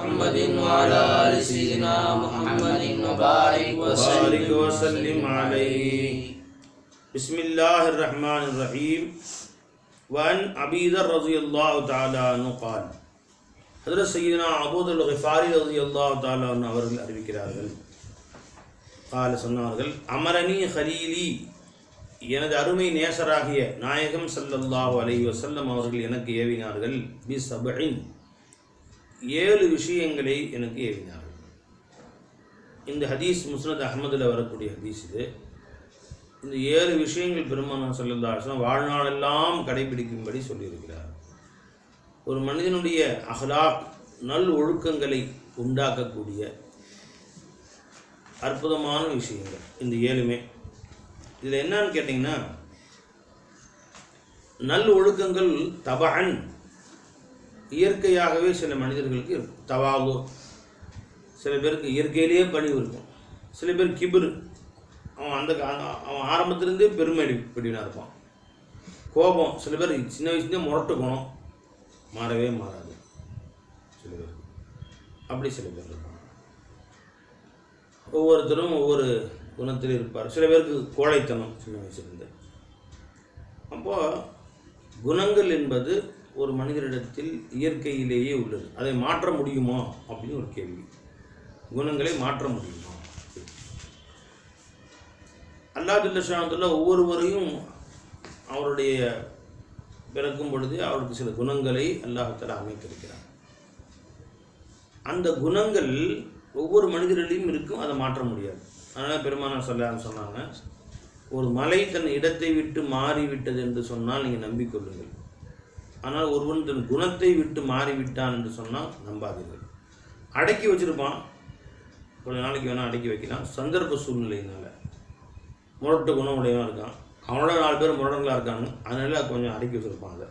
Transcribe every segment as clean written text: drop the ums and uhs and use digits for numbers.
محمد وعلى آل سيدنا محمد وبارك وسلم عليه. بسم الله الرحمن الرحيم. وعن أبي ذر رضي الله تعالى عنه قال ஹஜ்ரத் சய்யிதுனா Abu தர் கிஃபாரி ரலியல்லாஹு தஆலா அன்ஹு அவர்கள் அறிவிக்கிறார்கள். قال சொன்னார்கள், அமரணி ஹலீலி, எனது அருமை நேசராகிய நாயகம் ஸல்லல்லாஹு அலைஹி வஸல்லம் அவர்கள் எனக்கு ஏவினார்கள். பி சபஇன், 7 விஷயங்களை எனக்கு ஏவினார்கள். இந்த ஹதீஸ் முஸ்னத் அஹ்மதில் வரக்கூடிய ஹதீஸ் இது. இந்த 7 விஷயங்கள் பெருமானார் ஸல்லல்லாஹு அலைஹி வஸல்லம் வாழ்நாளெல்லாம் கடைபிடிக்கும்படி சொல்லியிருக்கிறார். ஒரு மனிதனுடைய அஹ்லாக், நல் ஒழுக்கங்களை உண்டாக்கக்கூடிய அற்புதமான விஷயங்கள் இந்த 7மே. இதில் என்னன்னு கேட்டிங்கன்னா, நல் ஒழுக்கங்கள் தபஅன், இயற்கையாகவே சில மனிதர்களுக்கு இருக்கும். தவாவு, சில பேருக்கு இயற்கையிலேயே பணிவு இருக்கும். சில பேர் கிபிர், அவன் ஆரம்பத்திலேருந்தே பெருமை அடிப்படினா இருப்பான். கோபம், சில பேர் சின்ன வயசுலேயே முரட்டு குணம், மாறவே மாறாது சில பேர். அப்படி சில பேர் இருப்பாங்க. ஒவ்வொருத்தரும் ஒவ்வொரு குணத்தில் இருப்பார். சில பேருக்கு கோழைத்தனம் சின்ன வயசுலேருந்து. அப்போது குணங்கள் என்பது ஒரு மனிதரிடத்தில் இயற்கையிலேயே உள்ளது. அதை மாற்ற முடியுமா அப்படின்னு ஒரு கேள்வி. குணங்களை மாற்ற முடியுமா? அல்லாஹ் ஜல்ல ஷானஹு ஒவ்வொருவரையும் அவருடைய பிறக்கும் பொழுது அவருக்கு சில குணங்களை அல்லாஹ் தஆலா அமைத்திருக்கிறார். அந்த குணங்கள் ஒவ்வொரு மனிதரிலையும் இருக்கும், அதை மாற்ற முடியாது. அதனால் பெருமானார் ஸல்லல்லாஹு அலைஹி வஸல்லம் சொன்னாங்க, ஒரு மலை தன் இடத்தை விட்டு மாறிவிட்டது என்று சொன்னால் நீங்கள் நம்பிக்கொள்ளுங்கள். ஆனால் ஒருவன் தன் குணத்தை விட்டு மாறிவிட்டான் என்று சொன்னால் நம்பாதீர்கள். அடக்கி வச்சுருப்பான், கொஞ்ச நாளைக்கு வேணால் அடக்கி வைக்கலாம். சந்தர்ப்ப சூழ்நிலையினால் முரட்டு குணம் உடையவன் இருக்கான், அவனோட 4 பேர் முரடங்களாக இருக்காங்க, அதனால கொஞ்சம் அடக்கி வச்சுருப்பான். அதை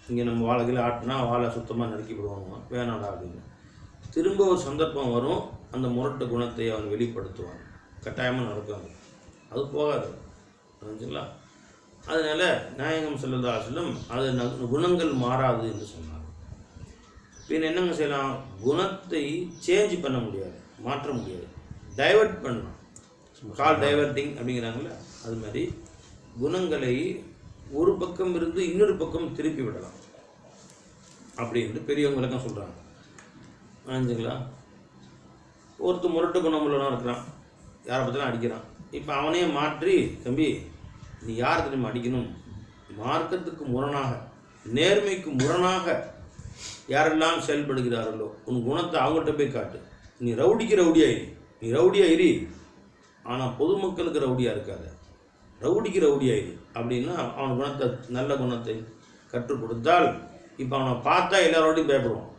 இங்கே நம்ம வாழைகளை ஆட்டினா வாழை சுத்தமாக நறுக்கி விடுவாங்க, வேணாடா அப்படின்னு. திரும்ப ஒரு சந்தர்ப்பம் வரும், அந்த முரட்டு குணத்தை அவன் வெளிப்படுத்துவான். கட்டாயமாக நடக்கும், அது போகாது. புரிஞ்சுங்களா? அதனால் நாயகம் ஸல்லல்லாஹு அலைஹி வஸல்லம் அது குணங்கள் மாறாது என்று சொன்னாங்க. பின் என்னங்க செய்யலாம்? குணத்தை சேஞ்ச் பண்ண முடியாது, மாற்ற முடியாது, டைவர்ட் பண்ணலாம். கால் டைவர்ட்டிங் அப்படிங்கிறாங்களே, அது மாதிரி குணங்களை ஒரு பக்கம் இருந்து இன்னொரு பக்கம் திருப்பி விடலாம் அப்படின்னு பெரியவங்களுக்கும் சொல்கிறாங்க. புரிஞ்சுங்களா? ஒருத்தர் முரட்டு குணமுள்ளவனாக இருக்கிறான், யாரை பற்றிலாம் அடிக்கிறான். இப்போ அவனையே மாற்றி, தம்பி நீ யார் தெரியுமா அடிக்கணும், மார்க்கத்துக்கு முரணாக, நேர்மைக்கு முரணாக யாரெல்லாம் செயல்படுகிறார்களோ உன் குணத்தை அவங்கள்ட்ட போய் காட்டு. நீ ரவுடியாயிரு, நீ ரவுடியாயிரு, ஆனால் பொதுமக்களுக்கு ரவுடியாக இருக்காது, ரவுடிக்கு ரவுடியாயிரு அப்படின்னா அவன் குணத்தை, நல்ல குணத்தை கற்றுக் கொடுத்தால் இப்போ அவனை பார்த்தா எல்லாரோடையும் பயப்படுவான்.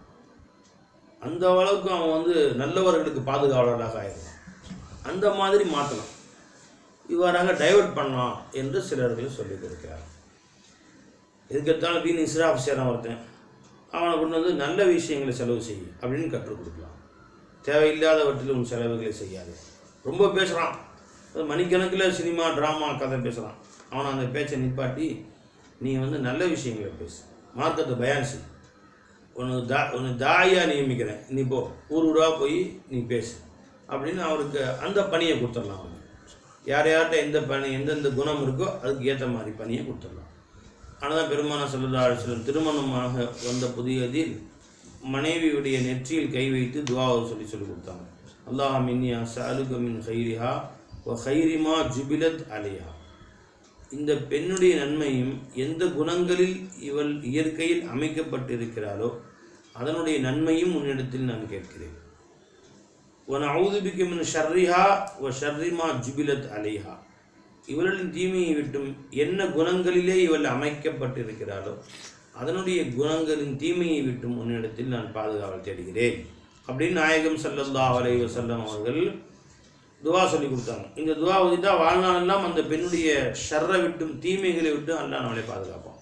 அந்த அளவுக்கு அவன் நல்லவர்களுக்கு பாதுகாவலராக ஆயிடுவான். அந்த மாதிரி மாற்றலாம், இவ்வாறாக டைவர்ட் பண்ணலாம் என்று சிலர்கள் சொல்லிக் கொடுக்கிறார். இதுக்கெடுத்தாலும் வீண் இஸ்ராஃப் சேரம் ஒருத்தன், அவனை கொண்டு நல்ல விஷயங்களை செலவு செய்ய அப்படின்னு கற்றுக் கொடுக்கலாம். தேவையில்லாதவற்றில் உன் செலவுகளை செய்யாது. ரொம்ப பேசுகிறான், மணிக்கணக்கில் சினிமா ட்ராமா கதை பேசுகிறான், அவனை அந்த பேச்சை நிப்பாட்டி நீ நல்ல விஷயங்களை பேசு, மார்க்கத்தை பயான் செய், உனக்கு தாயாக நியமிக்கிறேன், நீ போ ஊராக போய் நீ பேசு அப்படின்னு அவருக்கு அந்த பணியை கொடுத்துடலாம். அவங்க யார்கிட்ட எந்த பணி, எந்தெந்த குணம் இருக்கோ அதுக்கு ஏற்ற மாதிரி பணியை கொடுத்துடலாம். ஆனால் தான் பெருமானார் ஸல்லல்லாஹு அலைஹி வஸல்லம் திருமணமாக வந்த புதியதில் மனைவியுடைய நெற்றியில் கை வைத்து துஆவை சொல்லி கொடுத்தாங்க. அல்லாஹும்ம இன்னி அஸ்அலுக மின் கைரிஹா வ கைரிமா ஜுபிலத் அலைஹா. இந்த பெண்ணுடைய நன்மையும், எந்த குணங்களில் இவள் இயற்கையில் அமைக்கப்பட்டிருக்கிறாளோ அதனுடைய நன்மையும் உன்னிடத்தில் நான் கேட்கிறேன். வ நஊது பிக மின் ஷர்ரிஹா வ ஷர்ரிமா ஜுபிலத் அலைஹா. இவளின் தீமையை விட்டும், என்ன குணங்களிலே இவள் அமைக்கப்பட்டிருக்கிறாளோ அதனுடைய குணங்களின் தீமையை விட்டும் உன்னிடத்தில் நான் பாதுகாவல் தேடுகிறேன் அப்படின்னு நாயகம் ஸல்லல்லாஹு அலைஹி வஸல்லம் அவர்கள் துவா சொல்லி கொடுத்தாங்க. இந்த துவா ஓதிட்டா வாழ்நாளெல்லாம் அந்த பெண்ணுடைய ஷர்ரை விட்டும், தீமைகளை விட்டும் அல்லாஹ் நம்மளை பாதுகாப்போம்.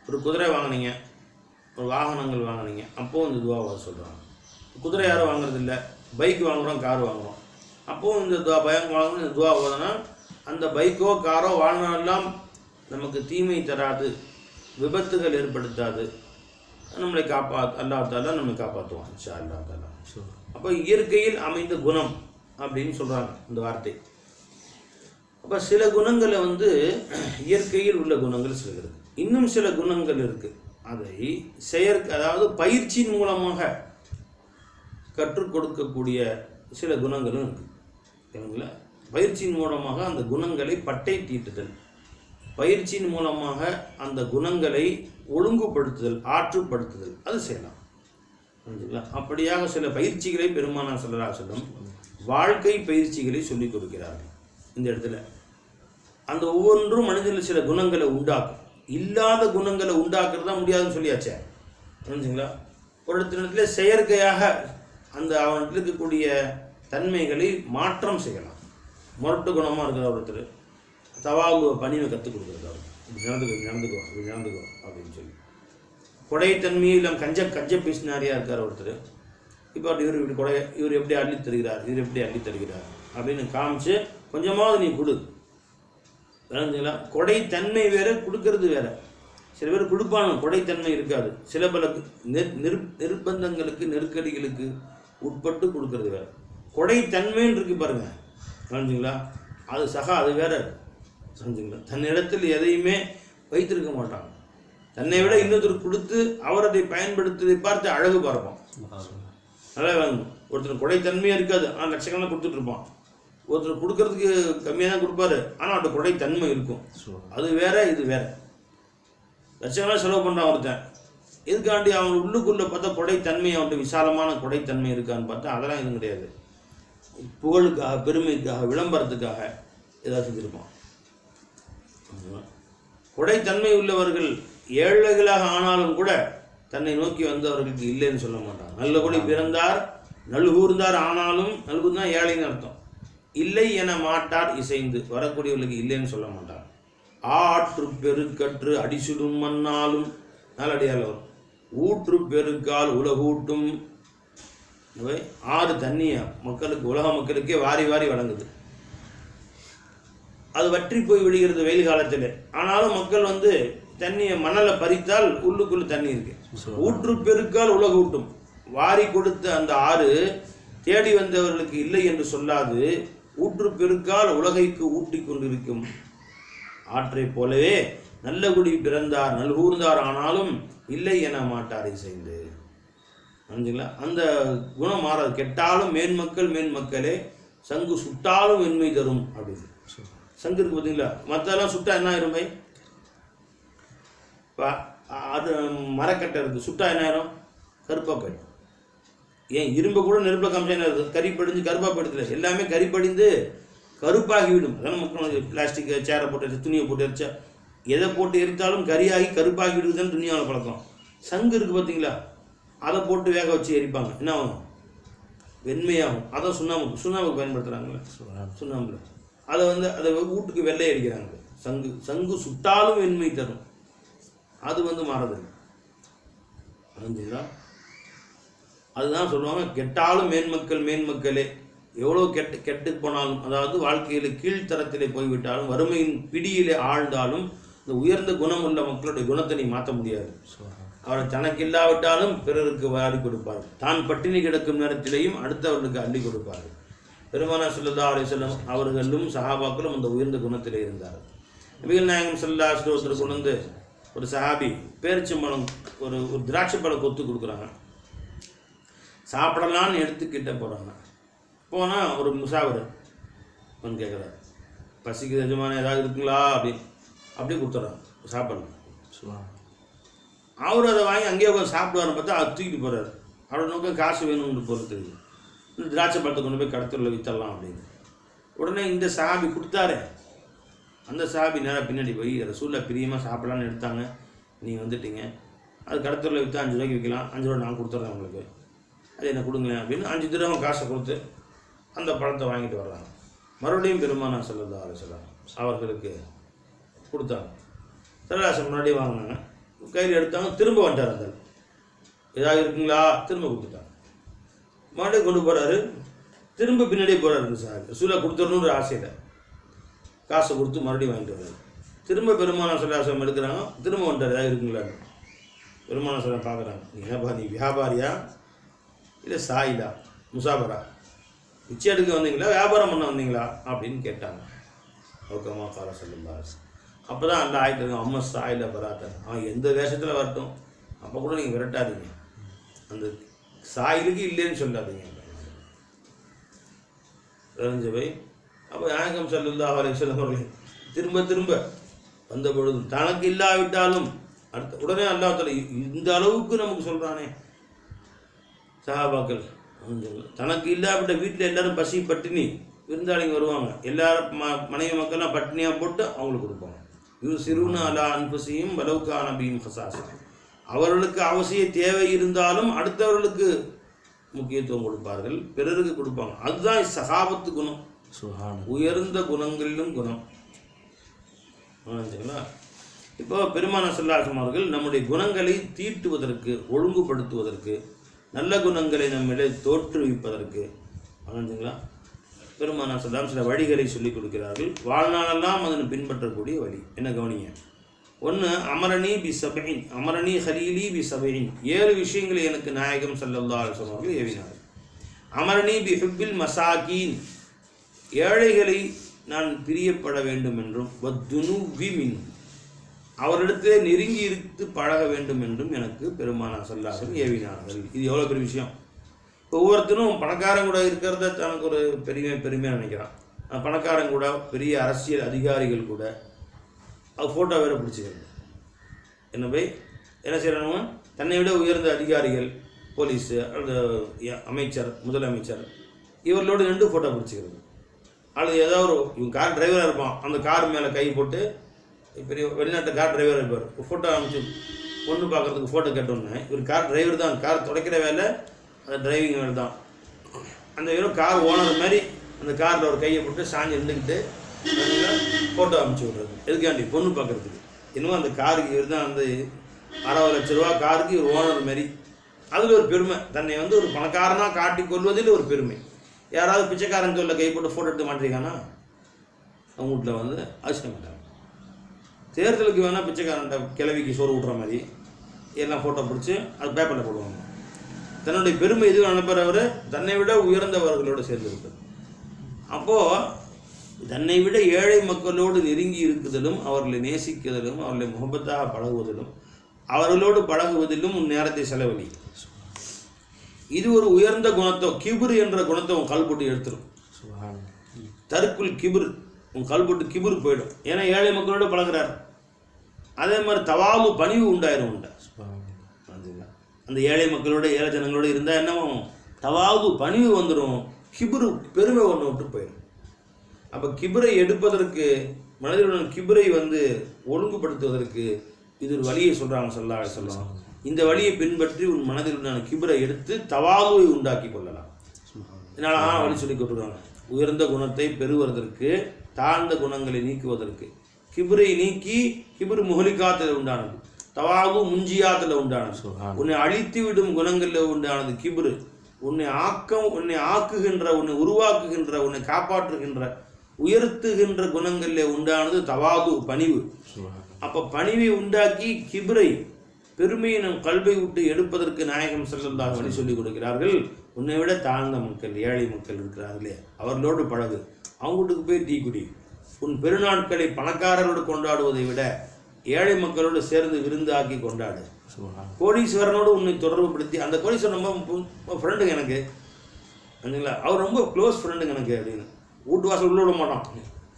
ஒரு குதிரை வாங்கினீங்க, ஒரு வாகனங்கள் வாங்கினீங்க, அப்போது இந்த துவாவை சொல்கிறாங்க. குதிரை யாரும் வாங்குறதில்லை, பைக் வாங்குகிறோம், கார் வாங்குகிறோம், அப்போது இந்த பயம் வாங்கணும், இந்த துவா ஓதுனா அந்த பைக்கோ காரோ வாழ்நாளெல்லாம் நமக்கு தீமை தராது, விபத்துகள் ஏற்படுத்தாது, நம்மளை அல்லாஹ் தஆலா நம்மை காப்பாற்றுவான் இன்ஷா அல்லாஹ் தஆலா. அப்போ இயற்கையில் அமைந்த குணம் அப்படின்னு சொல்கிறாங்க இந்த வார்த்தை. அப்போ சில குணங்களை வந்து இயற்கையில் உள்ள குணங்கள் சில இருக்குது, இன்னும் சில குணங்கள் இருக்குது அதை அதாவது பயிற்சியின் மூலமாக கற்றுக் கொடுக்கக்கூடிய சில குணங்களும் இருக்குது சரிங்களா. பயிற்சியின் மூலமாக அந்த குணங்களை பட்டை தீட்டுதல், பயிற்சியின் மூலமாக அந்த குணங்களை ஒழுங்குபடுத்துதல், ஆற்றுப்படுத்துதல் அது செய்யலாம் புரிஞ்சுங்களா. அப்படியாக சில பயிற்சிகளை பெருமானார் ஸல்லல்லாஹு அலைஹி வஸல்லம் வாழ்க்கை பயிற்சிகளை சொல்லிக் கொடுக்கிறார்கள். இந்த இடத்துல அந்த ஒவ்வொன்றும் மனிதனில் சில குணங்களை உண்டாக்கும், இல்லாத குணங்களை உண்டாக்குறது தான் முடியாதுன்னு சொல்லியாச்சே புரிஞ்சுங்களா. ஒரு இடத்துல செயற்கையாக அந்த அவனுக்கு இருக்கக்கூடிய தன்மைகளை மாற்றம் செய்யலாம். முரட்டு குணமாக இருக்கிற ஒருத்தர் தவாபு பணிவை கற்றுக் கொடுக்குறது, அவர் இப்படி நடந்துக்கோ அப்படின்னு சொல்லி. கொடைத்தன்மையை இல்லை கஞ்ச பேசினாரியாக இருக்கார் ஒருத்தர். இப்போ இவர் இப்படி இவர் எப்படி அள்ளி தருகிறார் அப்படின்னு காமிச்சு கொஞ்சமாவது நீ கொடு விளங்குங்களா. கொடைத்தன்மை வேறு, கொடுக்கறது வேறு. சில பேர் கொடுப்பானு கொடைத்தன்மை இருக்காது, சில பல நிர்பந்தங்களுக்கு நெருக்கடிகளுக்கு உட்பட்டு கொடுக்கறது வேறு. கொடைத்தன்மைன்னு இருக்கு பாருங்க புரிஞ்சுங்களா, அது வேற புரிஞ்சுங்களா. தன்னிடத்தில் எதையுமே வைத்திருக்க மாட்டாங்க, தன்னை விட இன்னொருத்தர் கொடுத்து அவர் அதை பயன்படுத்துவதை பார்த்து அழகு பார்ப்போம். நல்லா வேணும். ஒருத்தர் கொடைத்தன்மையாக இருக்காது ஆனால் லட்சக்கணக்காக கொடுத்துட்ருப்பான், ஒருத்தர் கொடுக்கறதுக்கு கம்மியாக தான் கொடுப்பாரு ஆனால் அவர்கிட்ட கொடைத்தன்மை இருக்கும். அது வேற இது வேற. லட்சக்கணக்காக செலவு பண்ணுறான் ஒருத்தன், இதுக்காண்டி அவன் உள்ளுக்குள்ளே பார்த்தா கொடைத்தன்மை அவன்கிட்ட விசாலமான கொடைத்தன்மை இருக்கான்னு பார்த்தா அதெல்லாம் எதுவும் கிடையாது. புகழுக்காக, பெருமைக்காக, விளம்பரத்துக்காக ஏதாவது செஞ்சுருப்பான். கொடைத்தன்மை உள்ளவர்கள் ஏழைகளாக ஆனாலும் கூட தன்னை நோக்கி வந்தவர்களுக்கு இல்லைன்னு சொல்ல மாட்டாங்க. நல்ல குடி பிறந்தார் நல்கூர்ந்தார் ஆனாலும், நல்கூர்ந்தா ஏழைன்னு அர்த்தம், இல்லை என மாட்டார் இசைந்து வரக்கூடியவர்களுக்கு இல்லைன்னு சொல்ல மாட்டார். ஆற்று பெருக்கற்று அடிசுடும் மண்ணாலும் நல்லடியால் வரும், ஊற்று பெருக்கால் உலகூட்டும். ஆறு தண்ணியை மக்களுக்கு, உலக மக்களுக்கே வாரி வாரி வழங்குது. அது வற்றி போய் விடுகிறது வெயில் காலத்தில், ஆனாலும் மக்கள் வந்து தண்ணியை மணலை பறித்தால் உள்ளுக்குள்ள தண்ணி இருக்கு. ஊற்று பெருக்கால் உலகூட்டும், வாரி கொடுத்த அந்த ஆறு தேடி வந்தவர்களுக்கு இல்லை என்று சொல்லாது ஊற்று பெருக்கால் உலகைக்கு ஊட்டி கொண்டிருக்கும் ஆற்றை போலவே நல்ல குடி பிறந்தார் நல்கூர்ந்தார் ஆனாலும் இல்லை என மாட்டார் இசைந்து. புரிஞ்சுங்களா. அந்த குணம் மாறாது. கெட்டாலும் மேன்மக்களே சங்கு சுட்டாலும் வெண்மை தரும் அப்படின்னு. சங்கு இருக்கு பார்த்தீங்களா, மற்றெல்லாம் சுட்டா என்ன ஆயிரும் பை, அது மரக்கட்டை இருக்குது, சுட்டா என்ன ஆயிரும், கருப்பாக போயிடும். ஏன் இரும்பு கூட நெருப்பில் காமிச்சா என்ன இருக்குது, கறிப்படிஞ்சு கருப்பாக போயிடுதுல, எல்லாமே கறிப்படிந்து கருப்பாகிவிடும். அதனால் மக்கள் பிளாஸ்டிக் சேரை போட்டு எரிச்சு, துணியை போட்டு எரிச்சா, எதை போட்டு எரித்தாலும் கறியாகி கருப்பாகி விடுதுன்னு துணியாவில் பழக்கம். சங்கு இருக்குது பார்த்தீங்களா, அதை போட்டு வேக வச்சு எரிப்பாங்க, என்ன ஆகும், வெண்மையாகும். அதான் சுண்ணாம்புக்கு பயன்படுத்துகிறாங்களே, சுண்ணாம்புல அதை வந்து அதை வீட்டுக்கு வெள்ளை அடிக்கிறாங்க. சங்கு சுட்டாலும் வெண்மை தரும், அது வந்து மாறதில்லை. புரிஞ்சுங்களா. அதுதான் சொல்லுவாங்க, கெட்டாலும் மேன்மக்களே, எவ்வளோ கெட்டு போனாலும், அதாவது வாழ்க்கையில் கீழ்த்தரத்திலே போய்விட்டாலும், வறுமையின் பிடியிலே ஆழ்ந்தாலும், இந்த உயர்ந்த குணம் உள்ள மக்களுடைய குணத்தை நீ மாற்ற முடியாது. அவரை தனக்கு இல்லாவிட்டாலும் பிறருக்கு வாரி கொடுப்பார், தான் பட்டினி கிடக்கும் நேரத்திலேயும் அடுத்தவர்களுக்கு அள்ளி கொடுப்பார். பெருமானார் ஸல்லல்லாஹு அலைஹி வஸல்லம் அவர்களும் சஹாபாக்களும் அந்த உயர்ந்த குணத்திலே இருந்தார்கள். நபிகள் நாயகம் ஸல்லல்லாஹு அலைஹி வஸல்லம் கொண்டு வந்து ஒரு சஹாபி பேரிச்சம்பழம் ஒரு திராட்சை பழம் கொத்து கொடுக்குறாங்க, சாப்பிடலான்னு எடுத்துக்கிட்ட போகிறாங்க. போனால் ஒரு முசாவர் வந்து கேட்குறாரு, பசிக்கு எஜமான ஏதாவது இருக்குங்களா அப்படி கொடுத்துட்றாங்க சாப்பிடலாம். அவர் அதை வாங்கி அங்கேயே உட்காந்து சாப்பிடுவார்னு பார்த்தா அது தூக்கிட்டு போகிறாரு. அவரோட நோக்கம் காசு வேணும்னு போகிறது தெரியுது. இந்த திராட்சை பழத்தை கொண்டு போய் கடத்தலில் விற்றலாம் அப்படின்னு. உடனே இந்த சஹாபி கொடுத்தாரு, அந்த சஹாபி நேராக பின்னாடி போய் ரசூலுல்லாஹ் பிரியமாக சாப்பிடலான்னு எடுத்தாங்க, நீங்கள் வந்துட்டீங்க, அது கடத்தலில் விற்றா 5 ரூபாய்க்கு விற்கலாம், 5 ரூபா நான் கொடுத்துட்றேன் உங்களுக்கு, அது என்ன கொடுங்களேன் அப்படின்னு 5 திரகம் காசை கொடுத்து அந்த பழத்தை வாங்கிட்டு வர்றாங்க. மறுபடியும் பெருமானார் ஸல்லல்லாஹு அலைஹி வஸல்லம் அவர்களுக்கு கொடுத்தாங்க. சல்லல்லாஹு முன்னாடியே வாங்கினாங்க, கையில் எடுத்தாங்க, திரும்ப வந்துட்டார். அந்த ஏதாவது இருக்குங்களா, திரும்ப கொடுத்துட்டாங்க. மறுபடியும் கொண்டு போகிறாரு, திரும்ப பின்னாடியே போகிறாரு. சார் ரசூலுல்லாஹ் கொடுத்துடணுன்ற ஆசையில் காசை கொடுத்து மறுபடியும் வாங்கிட்டு வர்றாரு. திரும்ப பெருமானார் ஸல்லல்லாஹு அலைஹி வஸல்லம் எடுக்கிறாங்க, திரும்ப வந்துட்டார், ஏதாவது இருக்குங்களான்னு. பெருமானார் சொல்ல பார்க்குறாங்க, நீ வியாபாரியா இல்லை சாயிதா முசாபரா, பிச்சை எடுக்க வந்தீங்களா வியாபாரம் பண்ண வந்தீங்களா அப்படின்னு கேட்டாங்க. ஓகேம்மா கால சொல்லுங்க. அப்போ தான் அந்த ஆயிட்டு அம்மா சாயில பராத்தன், அவன் எந்த வேஷத்தில் வரட்டும் அப்போ கூட நீங்கள் விரட்டாதீங்க, அந்த சாயிலுக்கு இல்லைன்னு சொல்லாதீங்க. தெரிஞ்சவை அப்போ நாயகம் ஸல்லல்லாஹு அலைஹி வஸல்லம் அவர்கள் திரும்ப திரும்ப வந்த பொழுது தனக்கு இல்லாவிட்டாலும் அடுத்த உடனே அல்லாஹ் தஆலா இந்த அளவுக்கு நமக்கு சொல்கிறானே, சஹாபாக்கள் தனக்கு இல்லாவிட்ட வீட்டில் எல்லோரும் பசி பட்டினி விருந்தாளிங்க வருவாங்க, எல்லாரும் மனைவி மக்கள்லாம் பட்டினியாக போட்டு அவங்களுக்கு கொடுப்பாங்க. யுஸிரூன அலா அன்ஃபுஸிஹிம் வலவ் கான பிஹிம் ஹஸாஸா, அவர்களுக்கு அவசிய தேவை இருந்தாலும் அடுத்தவர்களுக்கு முக்கியத்துவம் கொடுப்பார்கள், பிறருக்கு கொடுப்பாங்க. அதுதான் சஹாபத்து குணம், உயர்ந்த குணங்களிலும் குணம். இப்போ பெருமானார் ஸல்லல்லாஹு அலைஹி வஸல்லம் அவர்கள் நம்முடைய குணங்களை தீட்டுவதற்கு, ஒழுங்குபடுத்துவதற்கு, நல்ல குணங்களை நம்மிடையே தோற்றுவிப்பதற்கு ஆனந்துங்களா பெருமானார் ஸல்லல்லாஹு அலைஹி வஸல்லம் சில வழிகளை சொல்லிக் கொடுக்கிறார்கள். வாழ்நாளெல்லாம் அதனை பின்பற்றக்கூடிய வழி என்ன கவனிங்க. ஒன்று, அமரணி பி சபைன், அமரணி ஹலீலி பி சபைன், 7 விஷயங்களை எனக்கு நாயகம் ஸல்லல்லாஹு அலைஹி வஸல்லம் அவர்கள் ஏவினார். அமரணி பி ஹுப்பில் மசாகீன், ஏழைகளை நான் பிரியப்பட வேண்டும் என்றும், வத்துனுவி மின், அவரிடத்திலே நெருங்கி இருந்து பழக வேண்டும் என்றும் எனக்கு பெருமானார் ஸல்லல்லாஹு அலைஹி வஸல்லம் ஏவினார்கள். இது எவ்வளோ பெரிய விஷயம். ஒவ்வொருத்தரும் பணக்காரன் கூட இருக்கிறத தனக்கு ஒரு பெருமையாக நினைக்கிறான். பணக்காரன் கூட, பெரிய அரசியல் அதிகாரிகள் கூட அது ஃபோட்டோ வேறு பிடிச்சிக்கிறது. என்ன போய் என்ன செய்யறானுங்க, தன்னை விட உயர்ந்த அதிகாரிகள், போலீஸு, அந்த அமைச்சர், முதலமைச்சர், இவர்களோடு நின்று ஃபோட்டோ பிடிச்சிக்கிறது. அல்லது ஏதாவது இவங்க கார் டிரைவராக இருப்பான், அந்த கார் மேலே கை போட்டு, பெரிய வெளிநாட்டு கார் டிரைவராக இருப்பார், ஃபோட்டோ அமைச்சு பொண்ணு பார்க்குறதுக்கு ஃபோட்டோ கேட்டோன்னே இவர் கார் டிரைவர் தான், கார் துடைக்கிற வேலை அந்த டிரைவிங் வேலை தான். அந்த வெறும் கார் ஓனர் மாதிரி அந்த காரில் ஒரு கையை போட்டு சாஞ்சி இருந்துக்கிட்டு ஃபோட்டோ அமைச்சு விட்றது. எதுக்காண்டி? பொண்ணு பார்க்குறதுக்கு. இன்னும் அந்த காருக்கு இவர் தான் அந்த 60 லட்ச ரூபா காருக்கு ஒரு ஓனர் மாதிரி. அதில் ஒரு பெருமை, தன்னை வந்து ஒரு பணக்காரனாக காட்டி கொள்வதில் ஒரு பெருமை. யாராவது பிச்சைக்காரன் சொல்ல கை போட்டு ஃபோட்டோ எடுத்து மாட்டிருக்கானா அவங்க வீட்டில் வந்து அசிக்க மாட்டாங்க. தேர்தலுக்கு வேணால் பிச்சைக்காரன்ட்ட கிழவிக்கு சோறு விட்ற மாதிரி எல்லாம் ஃபோட்டோ பிடிச்சி அது பேப்பரில் போடுவாங்க. தன்னுடைய பெருமை எதுவும் அனுப்புகிறவர் தன்னை விட உயர்ந்தவர்களோடு சேர்ந்திருப்பார். அப்போது தன்னை விட ஏழை மக்களோடு நெருங்கி இருக்குதலும், அவர்களை நேசிக்குதலும், அவர்களை முகப்பத்தாக பழகுவதிலும், அவர்களோடு பழகுவதிலும் உன் நேரத்தை செலவழி. இது ஒரு உயர்ந்த குணத்தை, கிபுர் என்ற குணத்தை உன் கால் போட்டு எடுத்துடும். தற்குள் கிபுர், உன் கால் போட்டு கிபுர் போயிடும். ஏன்னா ஏழை மக்களோடு பழகிறார். அதே மாதிரி தவாவு, பணிவு உண்டாயிரும். அந்த ஏழை மக்களோட, ஏழை ஜனங்களோட இருந்தால் என்னவோ தவாவு, பணிவு வந்துடும். கிபுரு, பெருமை ஒன்று விட்டு போயிடும். அப்போ கிபுரை எடுப்பதற்கு, மனதிலுடன் கிபுரை வந்து ஒழுங்குபடுத்துவதற்கு இது ஒரு வழியை சொல்கிறாங்க ஸல்லல்லாஹு அலைஹி வஸல்லம். இந்த வழியை பின்பற்றி உன் மனதிலுடன் கிபுரை எடுத்து தவாவை உண்டாக்கி கொள்ளலாம். இதனால் வழி சொல்லி கொடுக்குறாங்க. உயர்ந்த குணத்தை பெறுவதற்கு, தாழ்ந்த குணங்களை நீக்குவதற்கு, கிபுரை நீக்கி, கிபுர் முஹலிகாத்தில் உண்டானது, தவாவு முஞ்சியாத்தில் உண்டானது, உன்னை அழித்து விடும் குணங்களில் உண்டானது கிபுரு. உன்னை ஆக்குகின்ற, உன்னை உருவாக்குகின்ற, உன்னை காப்பாற்றுகின்ற, உயர்த்துகின்ற குணங்களில் உண்டானது தவாது, பணிவு. அப்போ பணிவை உண்டாக்கி கிபுரை, பெருமையை நம் கல்வை விட்டு எடுப்பதற்கு நாயகம் ஸல்லல்லாஹு அலைஹி சொல்லிக் கொடுக்கிறார்கள். உன்னை விட தாழ்ந்த மக்கள், ஏழை மக்கள் இருக்கிறார்களே, அவர்களோடு பழகு. அவங்க வீட்டுக்கு போய் டீ குடி. உன் பெருநாட்களை பணக்காரரோடு கொண்டாடுவதை விட ஏழை மக்களோடு சேர்ந்து விருந்தாக்கி கொண்டாடு. கோடீஸ்வரனோடு உன்னை தொடர்புபடுத்தி, அந்த கோடீஸ்வரன் ரொம்ப ஃப்ரெண்டுங்க எனக்கு, இல்லைங்களா, அவர் ரொம்ப க்ளோஸ் ஃப்ரெண்டுங்க எனக்கு அப்படின்னு. வீட்டு வாசல் உள்ள விட மாட்டான்.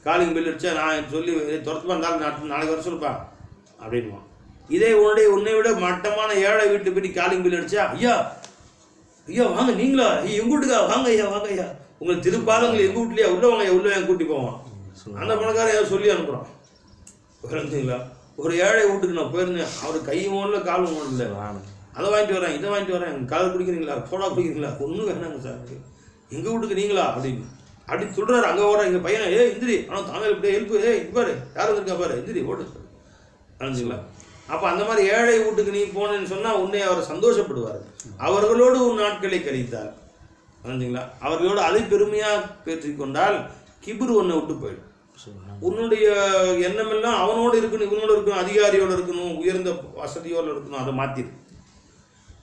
காலிங் பில் அடிச்சா நான் சொல்லி துரத்து வந்தாலும் நாளைக்கு வர சொல்லுப்பா அப்படின்வான். இதே உன்னை விட மட்டமான ஏழை வீட்டு போய் காலிங் பில் அடிச்சா, ஐயா ஐயா வாங்க, நீங்களா எங்கள் வீட்டுக்கா, வாங்க ஐயா, வாங்க ஐயா, உங்களுக்கு திருப்பாதங்கள் எங்கள் வீட்லையா, உள்ள வாங்க ஐயா, உள்ள கூட்டி போவான். அந்த பணக்காரன் ஏதோ சொல்லி அனுப்புகிறான். புரிஞ்சுங்களா? ஒரு ஏழை வீட்டுக்கு நான் போயிருந்தேன், அவர் கையும் ஓடல காலும் ஓடல, அதை வாங்கிட்டு வரேன், இதை வாங்கிட்டு வரேன், கால் குடிக்கிறீங்களா, சோடா குடிக்கிறீங்களா, ஒன்றும் வேணாங்க சார், எங்கள் வீட்டுக்கு நீங்களா அப்படின்னு அப்படி சொல்கிறாரு. அங்கே ஓடுற எங்கள் பையனை, எந்திரி, ஆனால் தாங்க இப்படியே ஹெல்ப்பு, பாரு யார் வந்துருக்கா பாரு, எந்திரி ஓடு அறிஞ்சுங்களா. அப்போ அந்த மாதிரி ஏழை வீட்டுக்கு நீ போனேன்னு சொன்னால் உன்னை அவர் சந்தோஷப்படுவார். அவர்களோடு உன் நாட்களை கழித்தார் அறிஞ்சுங்களா. அவர்களோடு அதை பெருமையாக பேற்றிக்கொண்டால் கிபுரு ஒன்றை விட்டு போயிடும். உன்னுடைய எண்ணமெல்லாம் அவனோடு இருக்கணும், இவனோடு இருக்கணும், அதிகாரியோடு இருக்கணும், உயர்ந்த வசதியோடு இருக்கணும், அதை மாற்றிடும்.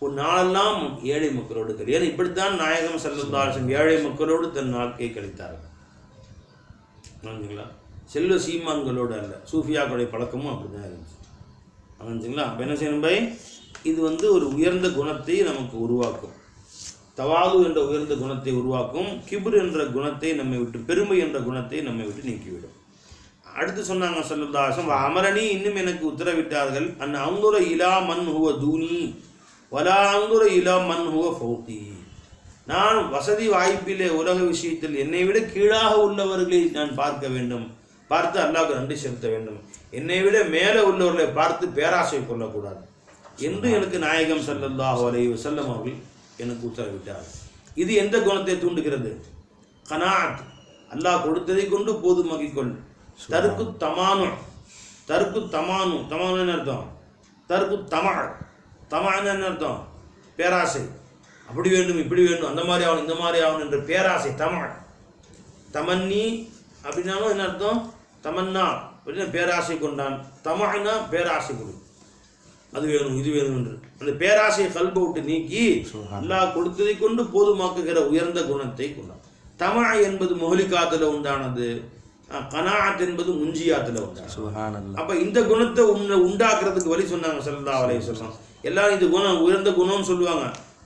ஒரு நாளெல்லாம் ஏழை மக்களோடு கழி. ஏன்னா இப்படித்தான் நாயகம் ஸல்லல்லாஹு அலைஹி வஸல்லம் ஏழை மக்களோடு தன் வாழ்க்கையை கழித்தார்கள். புரிஞ்சுங்களா? செல்வ சீமான்களோடு அல்ல. சூஃபியாக்களுடைய பழக்கமும் அப்படி தான் இருந்துச்சு. புரிஞ்சுங்களா? அப்போ என்ன செய்யணும் பை? இது ஒரு உயர்ந்த குணத்தை நமக்கு உருவாக்கும். தவாது என்ற உயர்ந்த குணத்தை உருவாக்கும். கிப்ர் என்ற குணத்தை நம்மை விட்டு, பெருமை என்ற குணத்தை நம்மை விட்டு நீக்கிவிடும். அடுத்து சொன்னாங்க ஸல்லல்லாஹு அலைஹி வஸல்லம், அமரணி, இன்னும் எனக்கு உத்தரவிட்டார்கள், அன் அன்துர இலா மன் ஹுவ தூனி வலா அன்துர இலா மன் ஹுவ ஃபௌகி. நான் வசதி வாய்ப்பிலே உலக விஷயத்தில் என்னை விட கீழாக உள்ளவர்களை நான் பார்க்க வேண்டும், பார்த்து அல்லாஹ்வுக்கு நன்றி செலுத்த வேண்டும். என்னை விட மேலே உள்ளவர்களை பார்த்து பேராசை கொள்ளக்கூடாது என்று எனக்கு நாயகம் ஸல்லல்லாஹு அலைஹி வஸல்லம் அவர்கள் எனக்கு உத்தரவிட்டார். இது எந்த குணத்தை தூண்டுகிறது? கனாத், அல்லாஹ் கொடுத்ததை கொண்டு போதுமாக்கிக்கொள். தருக்கு தமானு, தருக்கு தமானு, தமானு என்ன அர்த்தம்? தருக்கு தமான் என்ன அர்த்தம்? பேராசை. அப்படி வேண்டும், இப்படி வேண்டும், அந்த மாதிரி ஆகணும், இந்த மாதிரி ஆகணும் என்ற பேராசை. தமன்னி அப்படின்னாலும் என்ன அர்த்தம்? தமன்னா அப்படின்னா பேராசை கொண்டான். தமானா பேராசை கொடு, அது வேணும் இது வேணும் என்று அந்த பேராசையை கல்பை விட்டு நீக்கி அல்லாஹ் கொடுத்ததை கொண்டு போதுமாக்குகிற உயர்ந்த குணத்தை கொண்டான். தமா என்பது முஹலிகாத்தில் உண்டானது, கனாஅத் என்பது முஞ்சியாத்தில் உண்டானது. அப்போ இந்த குணத்தை உண்டாக்குறதுக்கு வழி சொன்னாங்க ஸல்லல்லாஹு அலைஹி வஸல்லம். எல்லாரும் இது குணம் உயர்ந்த குணம்னு சொல்லுவாங்க.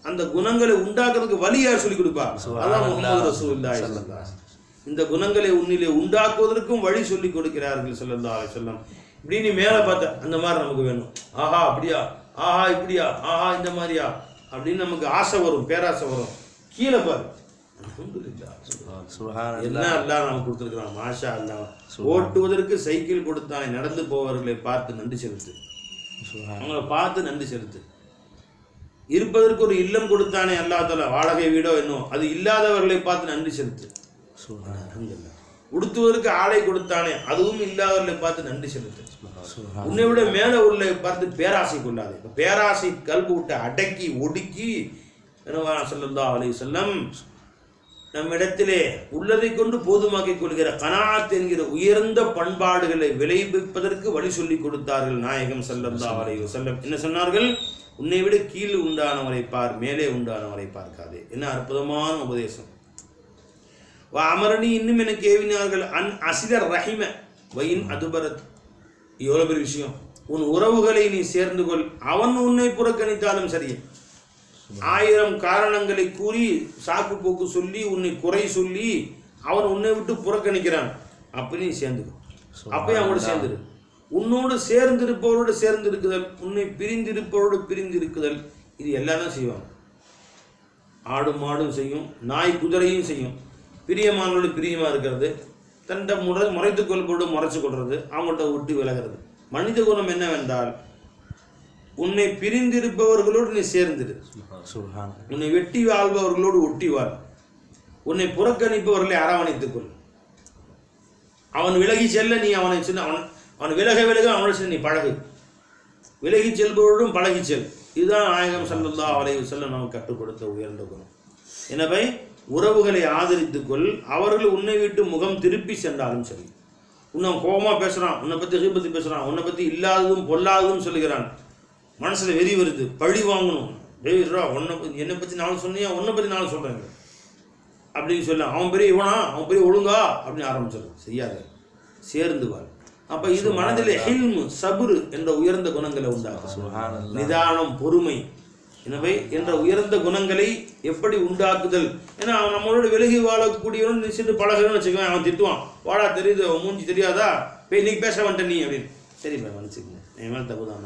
அந்த குணங்களை உண்டாக்குறதுக்கு வழி யார் சொல்லிக் கொடுப்பா? அதான் முஹம்மது ரசூலுல்லாஹி ஸல்லல்லாஹு அலைஹி வஸல்லம். இந்த குணங்களை உன்னிலே உண்டாக்குவதற்கும் வழி சொல்லிக் கொடுக்கிறார்கள் ஸல்லல்லாஹு அலைஹி வஸல்லம். இப்படி நீ மேலே பார்த்த அந்த மாதிரி நமக்கு வேணும், ஆஹா அப்படியா, ஆஹா இப்படியா, ஆஹா இந்த மாதிரியா அப்படின்னு நமக்கு ஆசை வரும், பேராசை வரும். கீழே பாரு, என்ன அல்லாஹ் நமக்கு கொடுத்துருக்கிறான், மாஷா அல்லாஹ். ஓட்டுவதற்கு சைக்கிள் கொடுத்தானே, நடந்து போவர்களை பார்த்து நன்றி செலுத்து, அவங்கள பார்த்து நன்றி செலுத்து. இருப்பதற்கு ஒரு இல்லம் கொடுத்தானே அல்லாஹ் தஆலா, வாடகை வீடோ என்னோ, அது இல்லாதவர்களை பார்த்து நன்றி செலுத்து. உடுத்துவதற்கு ஆடை கொடுத்தானே, அதுவும் இல்லாதவர்களை பார்த்து நன்றி செலுத்து. உன்னை விட மேலே உள்ள பார்த்து பேராசை கொள்ளாது. பேராசை கல்பு விட்டு அடக்கி ஒடுக்கி ஸல்லல்லாஹு அலைஹி வஸல்லம் நம்மிடத்திலே உள்ளதை கொண்டு போதுமாக்கிக் கொள்கிற கனாஅத் என்கிற உயர்ந்த பண்பாடுகளை விளைவிப்பதற்கு வழி சொல்லி கொடுத்தார்கள் நாயகம் ஸல்லல்லாஹு அலைஹி வஸல்லம். என்ன சொன்னார்கள்? உன்னை விட கீழ் உண்டானவரை பார், மேலே உண்டானவரை பார்க்காதே. என்ன அற்புதமான உபதேசம். அமரணி, இன்னும் எனக்கு ஏவினார்கள், அன் அசிலர் ரஹிம வயின் அதுபரத். எவ்வளோ பெரிய விஷயம். உன் உறவுகளை நீ சேர்ந்து கொள், அவன் உன்னை புறக்கணித்தாலும் சரி. 1000 காரணங்களை கூறி சாக்கு போக்கு சொல்லி உன்னை குறை சொல்லி அவன் உன்னை விட்டு புறக்கணிக்கிறான், அப்படி நீ சேர்ந்துக்கோ. அப்பயும் அவனோட சேர்ந்துரு. உன்னோடு சேர்ந்திருப்பவரோடு சேர்ந்திருக்குதல், உன்னை பிரிந்திருப்பவரோடு பிரிந்திருக்குதல், இது எல்லாம் தான் செய்வாங்க. ஆடும் மாடும் செய்யும், நாய் குதிரையும் செய்யும். பிரியமானோடு பிரியமாக இருக்கிறது, தன்னை முறைத்து கொள்போடு முறைச்சு கொள்வது, அவங்கள்ட்ட விட்டு விலகிறது. மனித குணம் என்னவென்றால், உன்னை பிரிந்திருப்பவர்களோடு நீ சேர்ந்திரு, உன்னை வெட்டி வாழ்பவர்களோடு ஒட்டி வாழ், உன்னை புறக்கணிப்பவர்களை அரவணைத்துக்கொள். அவன் விலகி செல்ல நீ அவனை அவன் விலக அவனை சென்று நீ பழகு. விலகி செல்பவரோடும் பழகி செல். இதுதான் நாயகம் ஸல்லல்லாஹு அலைஹி வஸல்லம் நமக்கு கற்றுக் கொடுத்த உயர்ந்த குணம். எனவே உறவுகளை ஆதரித்துக்கொள். அவர்கள் உன்னை விட்டு முகம் திருப்பி சென்றாலும் சரி, உன்னை கோபமாக பேசுகிறான், உன்னை பற்றி பற்றி பேசுகிறான், உன்னை பற்றி இல்லாததும் பொல்லாததும் சொல்லுகிறான், மனசில் வெறி வருது, பழி வாங்கணும், உன்னை என்னை பற்றி நானும் சொன்னியா, உன்னை பற்றி நானும் சொல்கிறேங்க அப்படின்னு சொல்ல, அவன் பெரிய இவனா, அவன் பெரிய ஒழுங்கா அப்படின்னு ஆரம்பிச்சிடும். செய்யாத, சேர்ந்து வாழ். அப்போ இது மனதில் ஹில்மு சபுரு என்ற உயர்ந்த குணங்களை உண்டாக்கும். நிதானம், பொறுமை எனவே என்ற உயர்ந்த குணங்களை எப்படி உண்டாக்குதல். ஏன்னா அவன் நம்மளோட விலகி வாழக்கூடியவன் நீ சென்று பழகணும்னு வச்சுக்குவேன், அவன் திட்டுவான், வாடா தெரியுது, அவன் மூஞ்சி தெரியாதா, போய் இன்னைக்கு பேச வந்துட்ட நீ அப்படின்னு. சரி மன்னிச்சுக்கங்க, என் மேலே தப்பு தான்,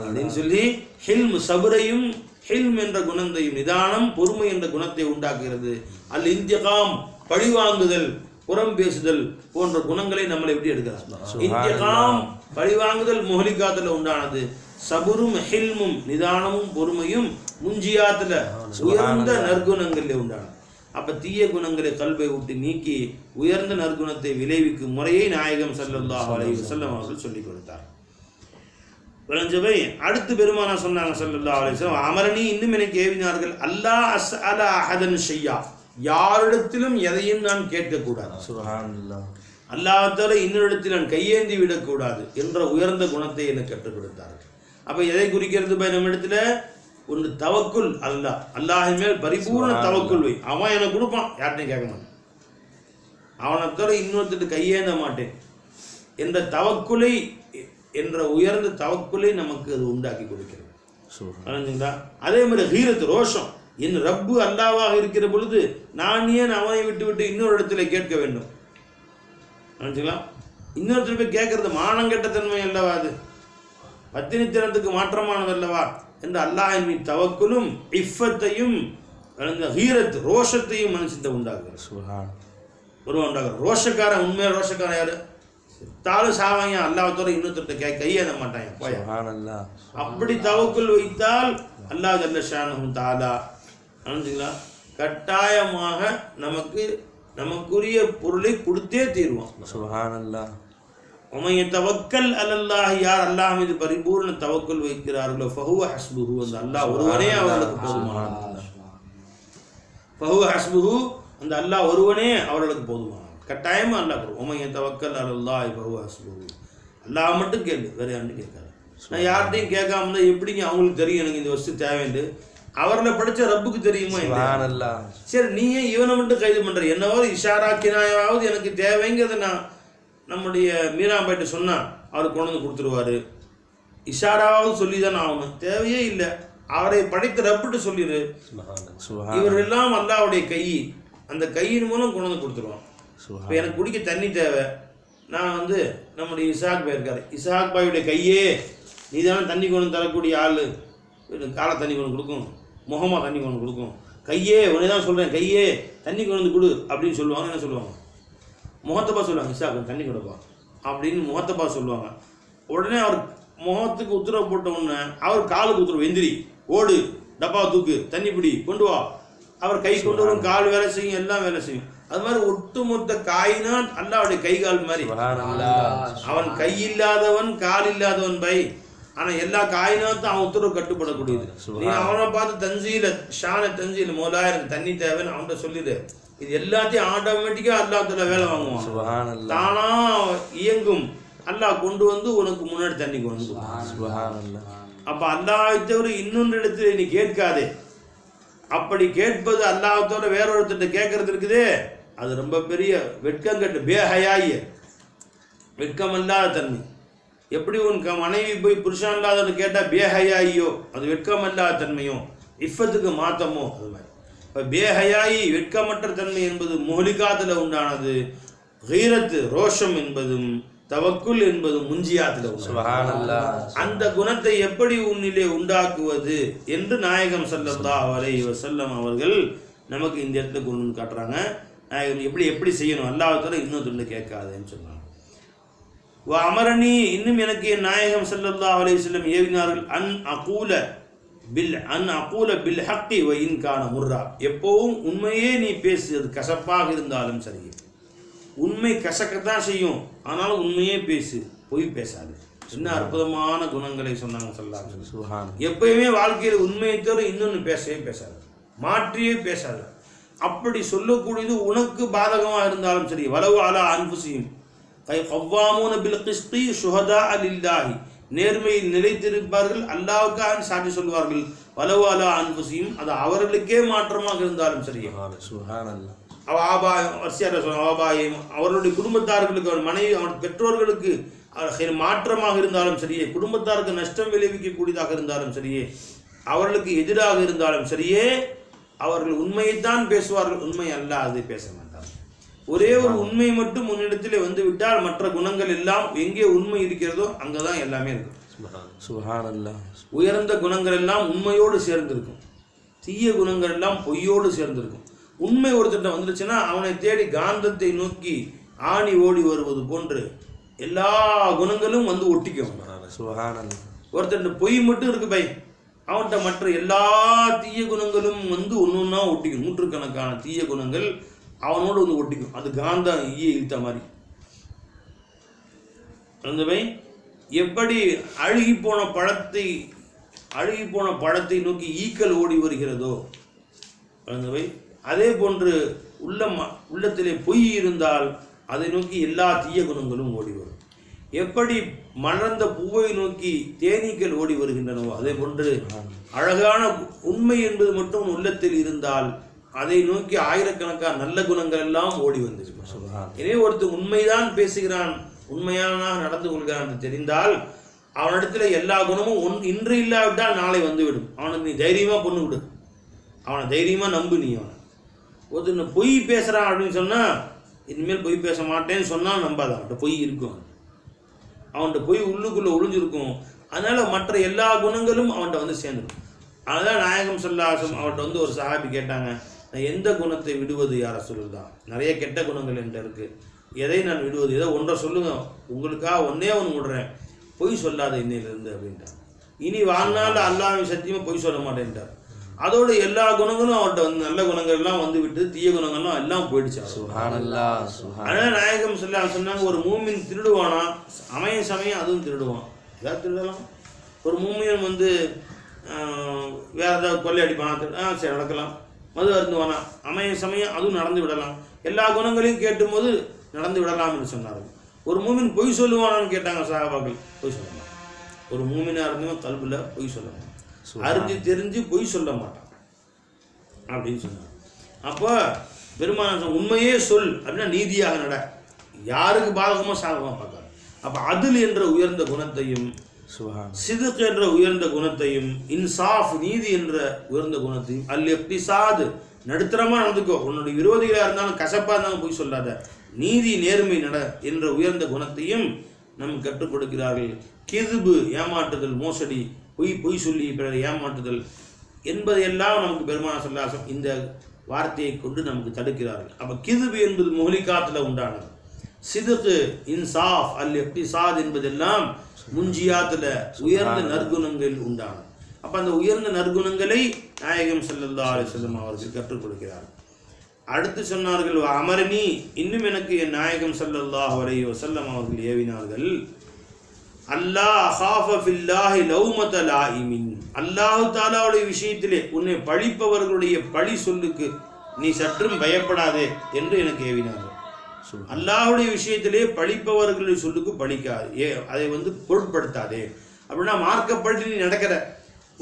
அப்படின்னு சொல்லி ஹில்ம் சபுரையும் ஹில்ம் என்ற குணத்தையும், நிதானம் பொறுமை என்ற குணத்தை உண்டாக்குகிறது. அல் இந்திகாம் பழிவாங்குதல், புறம் பேசுதல் போன்ற குணங்களை நம்மளை எப்படி எடுக்கிறார். இந்திகாம் பழிவாங்குதல் முஹலிகாத்தில் உண்டானது, சபுரும் ஹில்மும் நிதானமும் பொறுமையும் முஞ்சியாத்துல உயர்ந்த நற்குணங்களில் உண்டானது. அப்ப தீய குணங்களை கல்வை விட்டு நீக்கி உயர்ந்த நற்குணத்தை விளைவிக்கும் முறையை நாயகம் ஸல்லல்லாஹு அலைஹி வஸல்லம் அவர்கள் சொல்லிக் கொடுத்தார். விளஞ்சவை அடுத்து பெருமானா சொன்னாங்க ஸல்லல்லாஹு அலைஹி வஸல்லம், அமரணி, இன்னும் எனக்கு ஏவினார்கள், அல்லாஹ் அஸ்அல அஹதன் ஷையா, யாரிடத்திலும் எதையும் நான் கேட்கக்கூடாது, சுப்ஹானல்லாஹ், அல்லாஹ்தால இன்னொருடத்தில் நான் கையேந்தி விடக்கூடாது என்ற உயர்ந்த குணத்தை எனக்கு கற்றுக் கொடுத்தார்கள். அப்போ எதை குறிக்கிறது? நம்ம இடத்துல ஒன்று தவக்குல் அல்லாஹ், அல்லாஹின் மேல் பரிபூர்ண தவக்குல் வை. அவன் எனக்கு கொடுப்பான், யார்ட்டையும் கேட்க மாட்டேன், அவனை தவிர இன்னொருத்திட்டு கையேந்த மாட்டேன் என்ற தவக்குலை, என்ற உயர்ந்த தவக்குலை நமக்கு அது உண்டாக்கி கொடுக்கிறது. அதே மாதிரி ஹீரத், ரோஷம், என் ரப்பு அல்லாவாக இருக்கிற பொழுது நான் ஏன் அவனை விட்டு விட்டு இன்னொரு இடத்துல கேட்க வேண்டும்? நினைச்சுக்கலாம், இன்னொருத்தர் போய் கேட்கறது மானங்கெட்ட தன்மை அல்லவா, அது பத்தினித்தனத்துக்கு மாற்றமானது அல்லவா என்று அல்லாஹின் மீது தவக்குலும் இஃபத்தையும் ஹீரத், ரோஷத்தையும் மனுஷத்தை உண்டாக்குறது. ஒரு உண்டாக்குற ரோஷக்காரன், உண்மையாக ரோஷக்காரன் யாரு? தாலும் சாவாங்க, அல்லாஹ்வோட இன்னொருத்தர் கையேத மாட்டாங்க. அப்படி தவக்குல் வைத்தால் அல்லாஹ் ஜல்ல ஷானஹு தஆலா நினைச்சுங்களா கட்டாயமாக நமக்குரிய பொருளை கொடுத்தே தீர்வான். சுப்ஹானல்லாஹ். உமைய தவக்கல் அலல்லாஹ், யார் அல்லாஹ் மீது பரிபூர்ண தவக்குல் வைக்கிறார்களோ ஃபஹுவ ஹஸ்புஹு, அந்த அல்லாஹ் ஒருவனே அவர்களுக்கு போதுமானவன். ஃபஹுவ ஹஸ்புஹு, அந்த அல்லாஹ் ஒருவனே அவர்களுக்கு போதுமானவன். கட்டாயமாக அல்லாஹ் உமைய தவக்கல் அலல்லாஹ் ஃபஹுவ ஹஸ்புஹு, அல்லாஹ் மட்டும் கேளு, வேற யாரும் கேட்காது. நான் யார்கிட்டையும் கேட்காம இருந்தால் எப்படிங்க அவங்களுக்கு தெரியும் எனக்கு இந்த வஸ்து தேவைண்டு? அவர்களை படித்த ரப்புக்கு தெரியுமா? சரி, நீயே இவனை மட்டும் கைது பண்ற, என்னவாவது இஷாராக்கினாயாவது எனக்கு தேவைங்கிறத நான் நம்முடைய மீராபாய்ட்டு சொன்னால் அவர் கொண்டு வந்து கொடுத்துருவாரு. இஷாராவது சொல்லி தானே ஆகணும், தேவையே இல்லை. அவரை படைத்த ரப்புட்டு சொல்லிடு. இவரெல்லாம் அல்லாஹ்வுடைய கை, அந்த கையின் மூலம் கொண்டு வந்து கொடுத்துருவான். இப்போ எனக்கு குடிக்க தண்ணி தேவை, நான் வந்து நம்முடைய இசாக் பாய் இருக்காரு, இசாக் பாயுடைய கையே நீ தானே தண்ணி கொண்டு தரக்கூடிய ஆள், காலை தண்ணி கொண்டு கொடுக்கும், முகமாக தண்ணி கொண்டு கொடுக்கும், கையே உடனே தான் சொல்கிறேன், கையே தண்ணி கொண்டு வந்து கொடு அப்படின்னு சொல்லுவாங்க. என்ன சொல்லுவாங்க? முகத்தப்பா சொல்லுவாங்க, இசாக் தண்ணி கொடுப்பா அப்படின்னு முகத்தப்பா சொல்லுவாங்க. உடனே அவர் முகத்துக்கு உத்தரவு போட்ட உடனே அவர் காலுக்கு உத்தரவு, எந்திரி, ஓடு, டப்பா தூக்கு, தண்ணி பிடி, கொண்டு வா. அவர் கை கொண்டு வரும், கால் வேலை செய்யும், எல்லாம் வேலை செய்யும். அது மாதிரி ஒட்டுமொத்த காயினாத் அல்லாஹ்வுடைய கை கால் மாதிரி. அவன் கை இல்லாதவன், கால் இல்லாதவன் பை, ஆனா எல்லா காயினாத்தும் அவன் உத்தரவு கட்டுப்படக்கூடியது. நீ அவனை பார்த்து தஞ்சீல ஷான தஞ்சீல மோலா எனக்கு தண்ணி தேவைன்னு அவன்கிட்ட சொல்லிடு, இது எல்லாத்தையும் ஆட்டோமேட்டிக்கா அல்லாஹ் தஆலா வேலை வாங்குவான். தானா இயங்கும், அல்லாஹ் கொண்டு வந்து உனக்கு முன்னாடி தண்ணி கொண்டு வந்து. அப்ப அல்லாஹ்வை தவிர இன்னொரு இடத்துல நீ கேட்காதே. அப்படி கேட்பது அல்லாஹ்வை தவிர வேற ஒருத்தர் கேட்கறது இருக்குதே, அது ரொம்ப பெரிய வெட்கம் கட்டு, பேஹயாய், வெட்கம் இல்லாத தன்மை. எப்படி உன் மனைவி போய் புருஷன் இல்லாதவன்னு கேட்டால் பேஹயாயோ, அது வெட்கம் இல்லாத தன்மையோ இஃபத்துக்கு மாத்தமோ, அது மாதிரி. இப்போ பேஹயாயி, வெட்கமற்ற தன்மை என்பது முஹலிகாத்தில் உண்டானது. ஹீரத்து, ரோஷம் என்பதும் தவக்குல் என்பதும் முஞ்சியாத்தில் உண்டானது. அந்த குணத்தை எப்படி உன்னிலே உண்டாக்குவது என்று நாயகம் ஸல்லல்லாஹு அலைஹி வஸல்லம் அவர்கள் நமக்கு இந்த இடத்துல கொண்டு வந்து காட்டுறாங்க. நாயகம் எப்படி செய்யணும், அல்லாஹ் தஆலா இன்னொருத்தொன்று கேட்காதேன்னு சொன்னாங்க. அமரணி, இன்னும் எனக்கு என் நாயகம் ஸல்லல்லாஹு அலைஹி வஸல்லம் ஏவினார்கள், அன் அகூல பில் ஹக்கி வ இன் கான முர்ரா, எப்பவும் உண்மையே நீ பேசு, அது கசப்பாக இருந்தாலும் சரி. உண்மை கசக்கத்தான் செய்யும், ஆனாலும் உண்மையே பேசு, பொய் பேசாது. என்ன அற்புதமான குணங்களை சொன்னாங்க ஸல்லல்லாஹு அலைஹி வஸல்லம். எப்பயுமே வாழ்க்கையில் உண்மையை தவிர இன்னொன்று பேசவே பேசாது, மாற்றியே பேசாது. அப்படி சொல்லக்கூடியது உனக்கு பாதகமாக இருந்தாலும் சரி. வலவு அலா அன்ஃபுஸிஹிம் கவ்வாமூன பில் கிஸ்தி ஷுஹதா லில்லாஹி, நேர்மையில் நிலைத்திருப்பார்கள், அல்லாஹ்வுக்காக சாட்சி சொல்வார்கள். வலவு அலா அன்ஃபுஸிஹிம், அது அவர்களுக்கே மாற்றமாக இருந்தாலும் சரி. சுப்ஹானல்லாஹ். அவர்களுடைய குடும்பத்தார்களுக்கு, அவர் மனைவி, அவர் பெற்றோர்களுக்கு மாற்றமாக இருந்தாலும் சரியே, குடும்பத்தாருக்கு நஷ்டம் விளைவிக்கக்கூடியதாக இருந்தாலும் சரியே, அவர்களுக்கு எதிராக இருந்தாலும் சரியே, அவர்கள் உண்மையைத்தான் பேசுவார்கள், உண்மை அல்ல அதை பேச மாட்டார்கள். ஒரே ஒரு உண்மை மட்டும் முன்னிடத்தில் வந்து விட்டால் மற்ற குணங்கள் எல்லாம் எங்கே உண்மை இருக்கிறதோ அங்கதான் எல்லாமே இருக்கும். சுப்ஹானல்லாஹ். உயர்ந்த குணங்கள் எல்லாம் உண்மையோடு சேர்ந்திருக்கும், தீய குணங்கள் எல்லாம் பொய்யோடு சேர்ந்திருக்கும். உண்மை ஒருத்தட்ட வந்துருச்சுன்னா அவனை தேடி காந்தத்தை நோக்கி ஆணி ஓடி வருவது போன்று எல்லா குணங்களும் வந்து ஒட்டிக்கும். ஒருத்தர் பொய் மட்டும் இருக்கு பை, அவன்கிட்ட மற்ற எல்லா தீய குணங்களும் வந்து ஒன்று ஒன்றா ஒட்டிக்கும். நூற்றுக்கணக்கான தீய குணங்கள் அவனோடு வந்து ஒட்டிக்கும். அது காந்தம் ஈய இழுத்த மாதிரி. அந்த பை எப்படி அழுகி போன பழத்தை நோக்கி ஈக்கள் ஓடி வருகிறதோ, அந்த பை அதே போன்று உள்ளத்திலே பொய் இருந்தால் அதை நோக்கி எல்லா தீய குணங்களும் ஓடி வரும். எப்படி மலர்ந்த பூவை நோக்கி தேனீக்கள் ஓடி வருகின்றனவோ அதே போன்று அழகான உண்மை என்பது மட்டும் உள்ளத்தில் இருந்தால் அதை நோக்கி ஆயிரக்கணக்கான நல்ல குணங்கள் எல்லாம் ஓடி வந்திருக்கும். எனவே ஒருத்தர் உண்மைதான் பேசுகிறான், உண்மையான நடந்து கொள்கிறான் என்று தெரிந்தால் அவனிடத்துல எல்லா குணமும் இன்று இல்லாவிட்டால் நாளை வந்துவிடும். அவனுக்கு நீ தைரியமாக பொண்ணு விடு, அவனை தைரியமாக நம்பு. நீ அவனை ஒருத்தர் பொய் பேசுகிறான் அப்படின்னு சொன்னால் இனிமேல் பொய் பேச மாட்டேன்னு சொன்னால் நம்பாத. அவன்கிட்ட பொய் இருக்கும், அவன்கிட்ட பொய் உள்ளுக்குள்ளே ஒளிஞ்சிருக்கும். அதனால் மற்ற எல்லா குணங்களும் அவன்கிட்ட வந்து சேர்ந்துடும். அதுதான் நாயகம் ஸல்லல்லாஹு அலைஹி வஸல்லம் அவர்கிட்ட வந்து ஒரு சஹாபி கேட்டாங்க, நான் எந்த குணத்தை விடுவது யார் ரசூலுல்லாஹ்? நிறைய கெட்ட குணங்கள் என்கிட்ட இருக்குது, எதை நான் விடுவது? ஏதோ ஒன்றை சொல்லுங்க, உங்களுக்காக ஒன்றே ஒன்று விடுறேன், பொய் சொல்லாத இன்னையிலிருந்து அப்படின்ட்டார். இனி வாழ்நாள் அல்லாஹ்வின் சத்தியமாக பொய் சொல்ல மாட்டேன்ட்டார். அதோட எல்லா குணங்களும் அவர்கிட்ட வந்து நல்ல குணங்கள்லாம் வந்து விட்டு தீய குணங்கள்லாம் எல்லாம் போயிடுச்சு. அதனால் நாயகம் ஸல்லல்லாஹு அலைஹி வஸல்லம் சொன்னாங்க, ஒரு மூமின் திருடுவானா அமையும் சமயம் அதுவும் திருடுவான். ஏதாவது திருடலாம். ஒரு மூமியன் வந்து வேறு ஏதாவது கொள்ளை அடிப்பானா, சரி நடக்கலாம். மது அருந்துவானா அமையும் சமயம் அதுவும் நடந்து விடலாம். எல்லா குணங்களையும் கேட்டும்போது நடந்து விடலாம் என்று சொன்னார்கள். ஒரு மூமின் பொய் சொல்லுவானான்னு கேட்டாங்க சஹாபாக்கள். பொய் சொல்ல மாட்டான். ஒரு மூமினாக இருந்தும் கல்வியில் பொய் சொல்ல மாட்டான், அறிஞ்சு தெரிஞ்சு பொய் சொல்ல மாட்டான் அப்படின்னு சொன்னாங்க. அப்போ பெருமானார் உண்மையே சொல் அப்படின்னா நீதியாக நட, யாருக்கு பாதகமாக சாதகமாக பார்க்காது. அப்போ அதில் என்ற உயர்ந்த குணத்தையும், சிதுக் என்ற உயர்ந்த குணத்தையும், இன்சாஃப் நீதி என்ற உயர்ந்த குணத்தையும், அல் இக்திசாத் நடுத்தரமாக நடந்துக்கோ, உன்னுடைய விரோதிகளாக இருந்தாலும் கசப்பாக இருந்தாலும் பொய் சொல்லாத, நீதி நேர்மை நட என்ற உயர்ந்த குணத்தையும் நமக்கு கற்றுக் கொடுக்கிறார்கள். கிதுபு ஏமாற்றுதல், மோசடி, பொய் சொல்லி பிறரை ஏமாற்றுதல் என்பதையெல்லாம் நமக்கு பெருமானார் ஸல்லல்லாஹு அலைஹி வஸல்லம் இந்த வார்த்தையை கொண்டு நமக்கு தடுக்கிறார்கள். அப்போ கிதுபு என்பது முஹ்லிகாத்தில் உண்டானது, சிதுக்கு இன்சாஃப் அல் இக்திசாத் என்பதெல்லாம் முஞ்சியாத்தில் உயர்ந்த நற்குணங்கள் உண்டானது. அப்போ அந்த உயர்ந்த நற்குணங்களை நாயகம் ஸல்லல்லாஹு அலைஹி வஸல்லம் அவர்கள் கற்றுக் கொடுக்கிறார்கள். அடுத்து சொன்னார்கள், அமரணி, இன்னும் எனக்கு என் நாயகம் ஸல்லல்லாஹு அலைஹி வஸல்லம் அவர்கள் ஏவினார்கள், அல்லாஹ் அஹாஃப ஃபில்லாஹி லௌமத லாயிமின், அல்லாஹ் தஆலாவுடைய விஷயத்திலே உன்னை பழிப்பவர்களுடைய பழி சொல்லுக்கு நீ சற்றும் பயப்படாதே என்று எனக்கு ஏவினார்கள். அல்லாஹ்வுடைய விஷயத்திலே பழிப்பவர்களுடைய சொல்லுக்கு பழிக்காது, அதை வந்து பொருட்படுத்தாதே. அப்படின்னா மார்க்கப்படி நீ நடக்கிற,